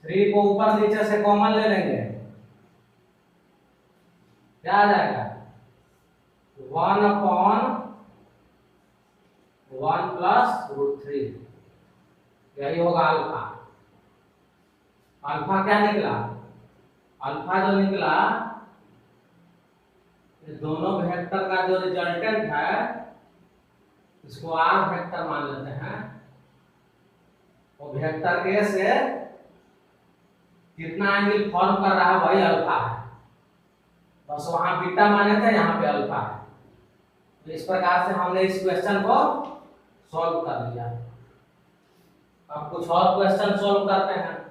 A: 3 को ऊपर नीचे से कॉमन ले लेंगे, क्या आ जाएगा 1/1 प्लस √3, यही होगा अल्फा। अल्फा क्या निकला, अल्फा जो निकला ये दोनों वेक्टर का जो रिजल्टेंट है इसको आर वेक्टर मान लेते हैं। वो वेक्टर ए से कितना एंगल फॉर्म कर रहा है वही अल्फा है, बस वहां बीटा माने थे, यहाँ पे अल्फा है। तो इस प्रकार से हमने इस क्वेश्चन को सॉल्व कर लिया। अब कुछ और क्वेश्चन सॉल्व करते हैं।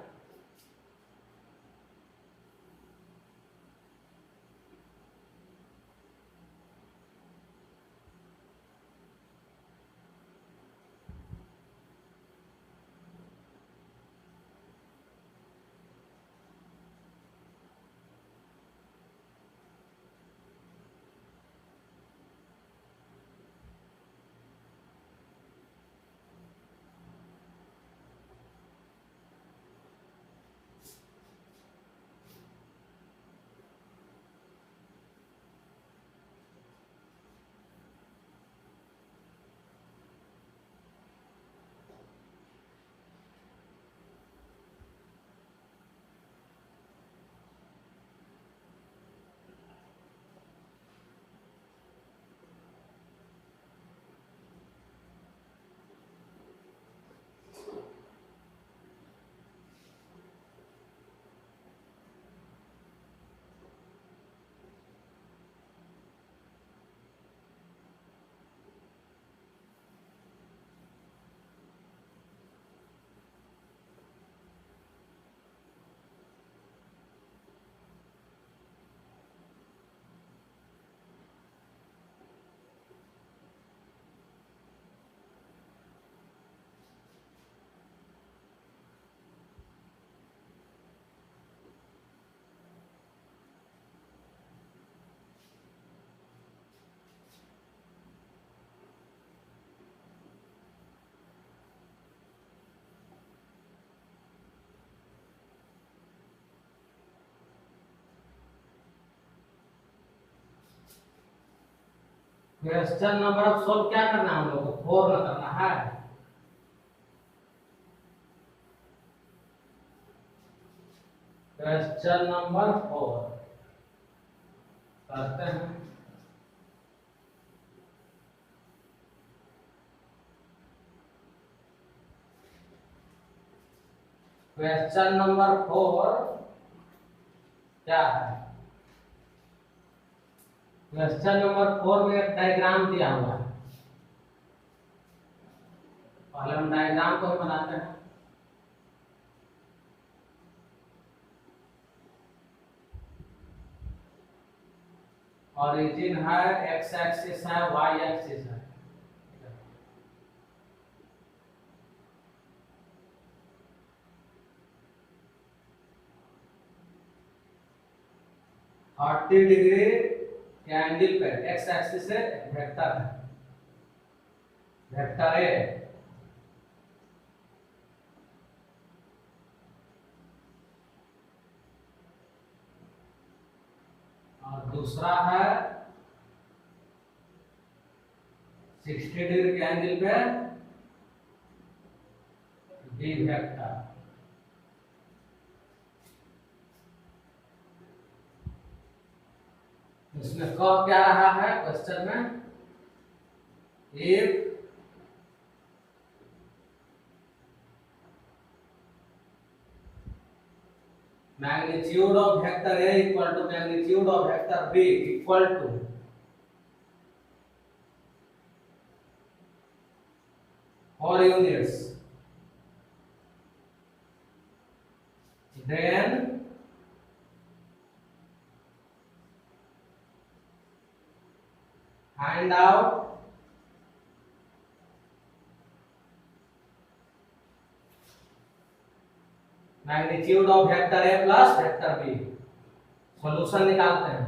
A: क्वेश्चन नंबर अब सॉल्व क्या करना है हम लोग को, 4 न करना है। क्वेश्चन नंबर 4 करते हैं। क्वेश्चन नंबर 4 क्या है, क्वेश्चन नंबर 4 में एक डायग्राम दिया हुआ है। पहले हम डायग्राम को ही बनाते हैं। ओरिजिन है, एक्स एक्सिस है, वाई एक्सिस है। और 30 डिग्री के एंगल पे एक्स एक्सिस से वेक्टर है, वेक्टर ए। और दूसरा है 60 डिग्री के एंगल पे बी वेक्टर। इसमें कब क्या रहा है क्वेश्चन में, if magnitude of vector A equal to magnitude of vector B equal to four units, then find out magnitude of vector A plus vector B. Solution निकालते हैं।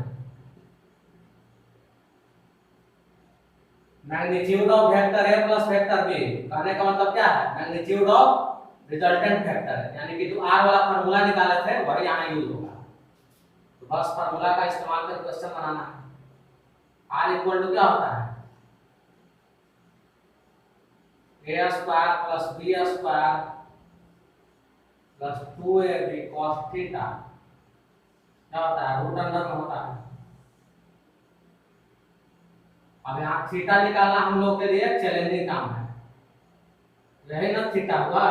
A: Magnitude of vector A plus vector B कहने का मतलब क्या है, magnitude of resultant vector है, यानी कि जो आर वाला फार्मूला निकाले थे वही यहाँ यूज होगा। तो बस फार्मूला का इस्तेमाल कर क्वेश्चन बनाना है। आर इक्वल टू क्या होता है, a square plus B square plus 2ab cos theta, क्या होता है, रूट अंडर में होता है। अब यहाँ थीटा निकालना हम लोग के लिए चैलेंजिंग काम है, यही ना थीटा हुआ,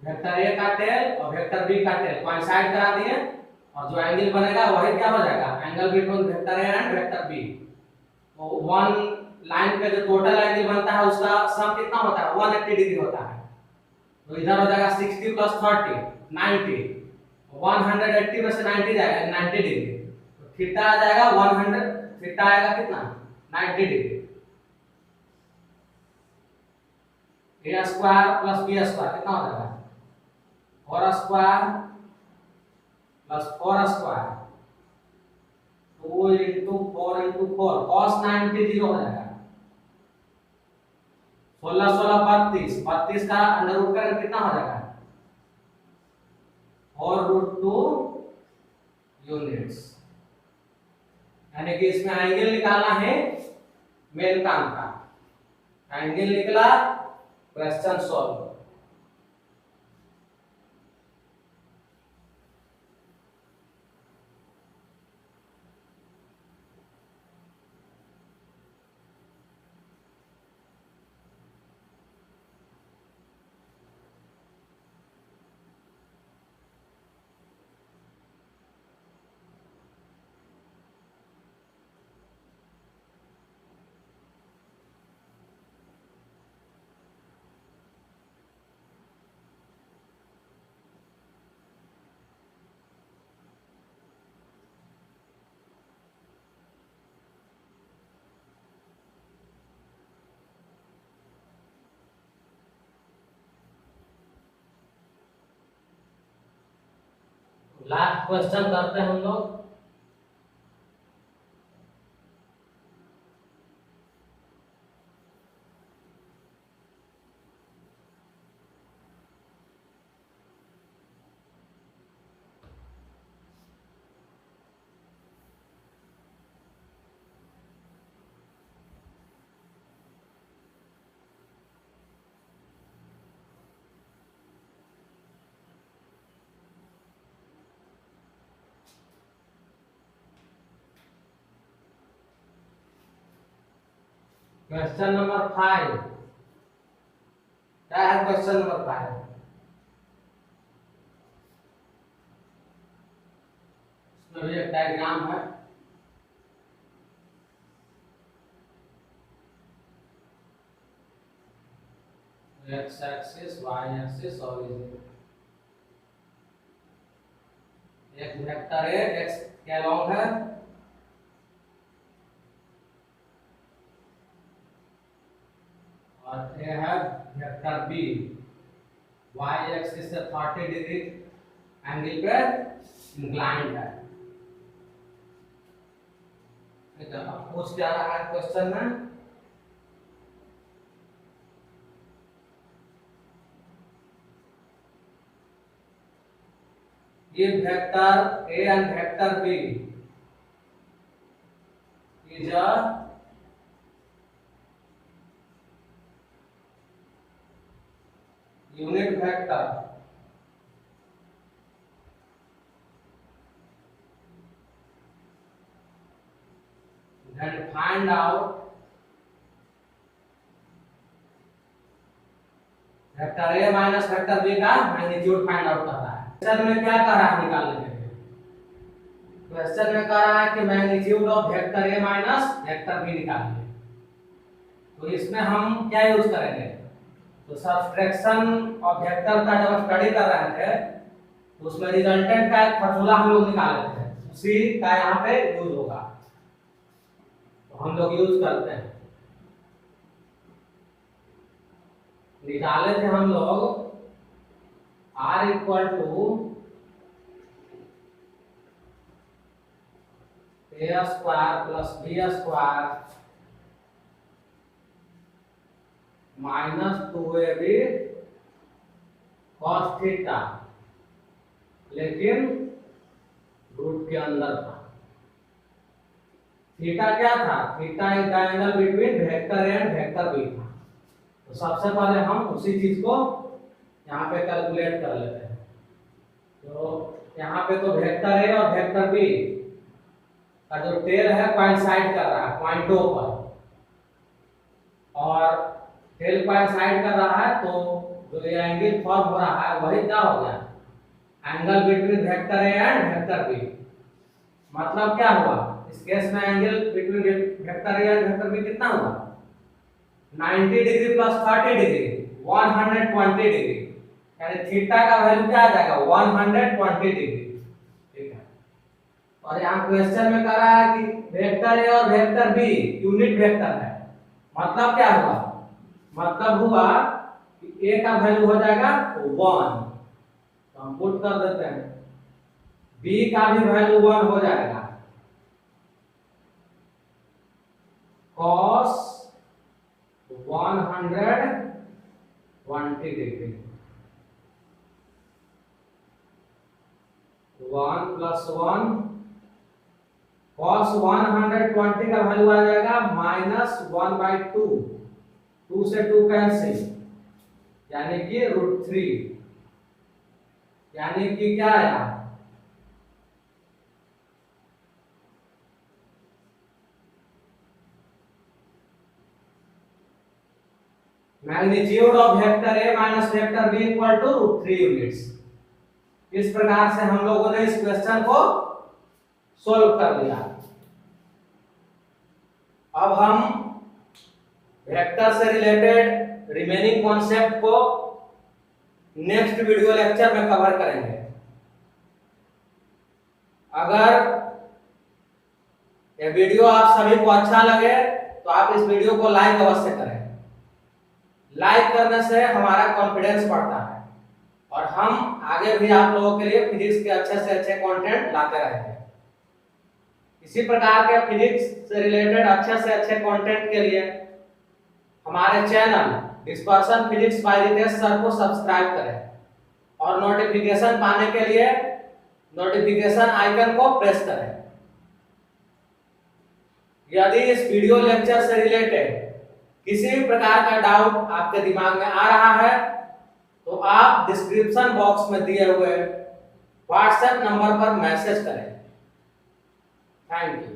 A: वेक्टर ए का टेल और वेक्टर बी का टेल कोइंसाइड करा दिए, और जो एंगल बनेगा वही क्या हो जाएगा, angle between vector A and vector B. तो वन लाइन पे जो टोटल एंगल बनता है उसका सम कितना होता है, 180 डिग्री होता है। तो इधर हो जाएगा 60 प्लस 30 90, 180 में से 90 जाएगा 90 डिग्री, तो थीटा आ जाएगा 100, थीटा आएगा कितना, 90 डिग्री। ए स्क्वायर प्लस बी स्क्वायर कितना हो जाएगा, 4 square plus 4 square 2 into 4 into 4 cos 90 0 हो जाएगा। 16 16 32, 32 का अंडर रूट कर कितना हो जाएगा, 4√2 यूनिट्स। यानी कि इसमें एंगल निकालना है मेन काम का, एंगल निकला, क्वेश्चन सॉल्व। लास्ट क्वेश्चन करते हैं हम लोग। क्वेश्चन नंबर 5 क्या है, क्वेश्चन नंबर 5 इसमें भी एक डायग्राम है। X axis, Y axis, origin, एक वेक्टर है एक्स के अलोंग है, और ये है वेक्टर बी, वाई एक्सिस से 30 डिग्री एंगल पे इंक्लाइंड है। अब पूछ क्या रहा है क्वेश्चन में, ये vector A and vector B is a unit vector then find out vector a minus vector b का मैग्नीट्यूड फाइंड आउट कर रहा है। क्वेश्चन में क्या कह रहा है निकालने के लिए, क्वेश्चन में कह रहा है कि magnitude of vector a minus vector b निकालिए। तो इसमें हम क्या यूज करेंगे, तो सब्ट्रैक्शन ऑफ वेक्टर का जब स्टडी कर रहे थे तो उसमें रिजल्टेंट का एक फार्मूला हम लोग निकाले थे, उसी का यहाँ पे यूज होगा, तो हम लोग यूज करते हैं। निकाले थे हम लोग R equal to A square plus B square minus 2ab cos theta, लेकिन रूट के अंदर था। थीटा क्या था? Theta is the angle between vector A and vector B था। तो सबसे पहले हम उसी चीज को यहाँ पे कैलकुलेट कर लेते हैं। तो यहाँ पे तो वेक्टर ए और वेक्टर बी का जो टेल है कोइंसाइड कर रहा है पॉइंटों पर, और टेल कोइंसाइड कर रहा है तो जो ये एंगल फॉर्म हो रहा है वही क्या हो गया? Angle between vector A and vector B. मतलब क्या हुआ? इस केस में angle between vector A and vector B कितना हुआ? 90 डिग्री प्लस 30 डिग्री 120 डिग्री, यानी थीटा का वैल्यू क्या आ जाएगा? 120 डिग्री। ठीक है। और यहाँ क्वेश्चन में कह रहा है कि वेक्टर ए और वेक्टर बी यूनिट वेक्टर है। मतलब क्या हुआ? मतलब हुआ कि ए का वैल्यू हो जाएगा 1, तो हम पुट कर देते हैं। बी का भी वैल्यू 1 हो जाएगा, cos 120 डिग्री, 1 + 1 cos 120 का वैल्यू आ जाएगा -1/2, 2 से 2 कैंसिल, यानी कि √3, यानी कि क्या आया? Magnitude of vector A minus vector B equal to √3 units. इस प्रकार से हम लोगों ने इस क्वेश्चन को सोल्व कर लिया। अब हम वेक्टर से रिलेटेड रिमेनिंग कॉन्सेप्ट को नेक्स्ट वीडियो लेक्चर में कवर करेंगे। अगर ये वीडियो आप सभी को अच्छा लगे तो आप इस वीडियो को लाइक अवश्य करें। लाइक करने से हमारा कॉन्फिडेंस बढ़ता है और हम आगे भी आप लोगों के लिए फिजिक्स के अच्छे से अच्छे कंटेंट लाते रहेंगे। इसी प्रकार के फिजिक्स से रिलेटेड अच्छे से अच्छे कंटेंट के लिए हमारे channel dispersion physics by Ritesh sir को सब्सक्राइब करें और नोटिफिकेशन पाने के लिए नोटिफिकेशन आइकन को प्रेस करें। यदि इस वीडियो लेक्चर से रिलेटेड किसी भी प्रकार का डाउट आपके दिमाग में आ रहा है तो आप डिस्क्रिप्शन बॉक्स में दिए हुए व्हाट्सएप नंबर पर मैसेज करें। Thank you.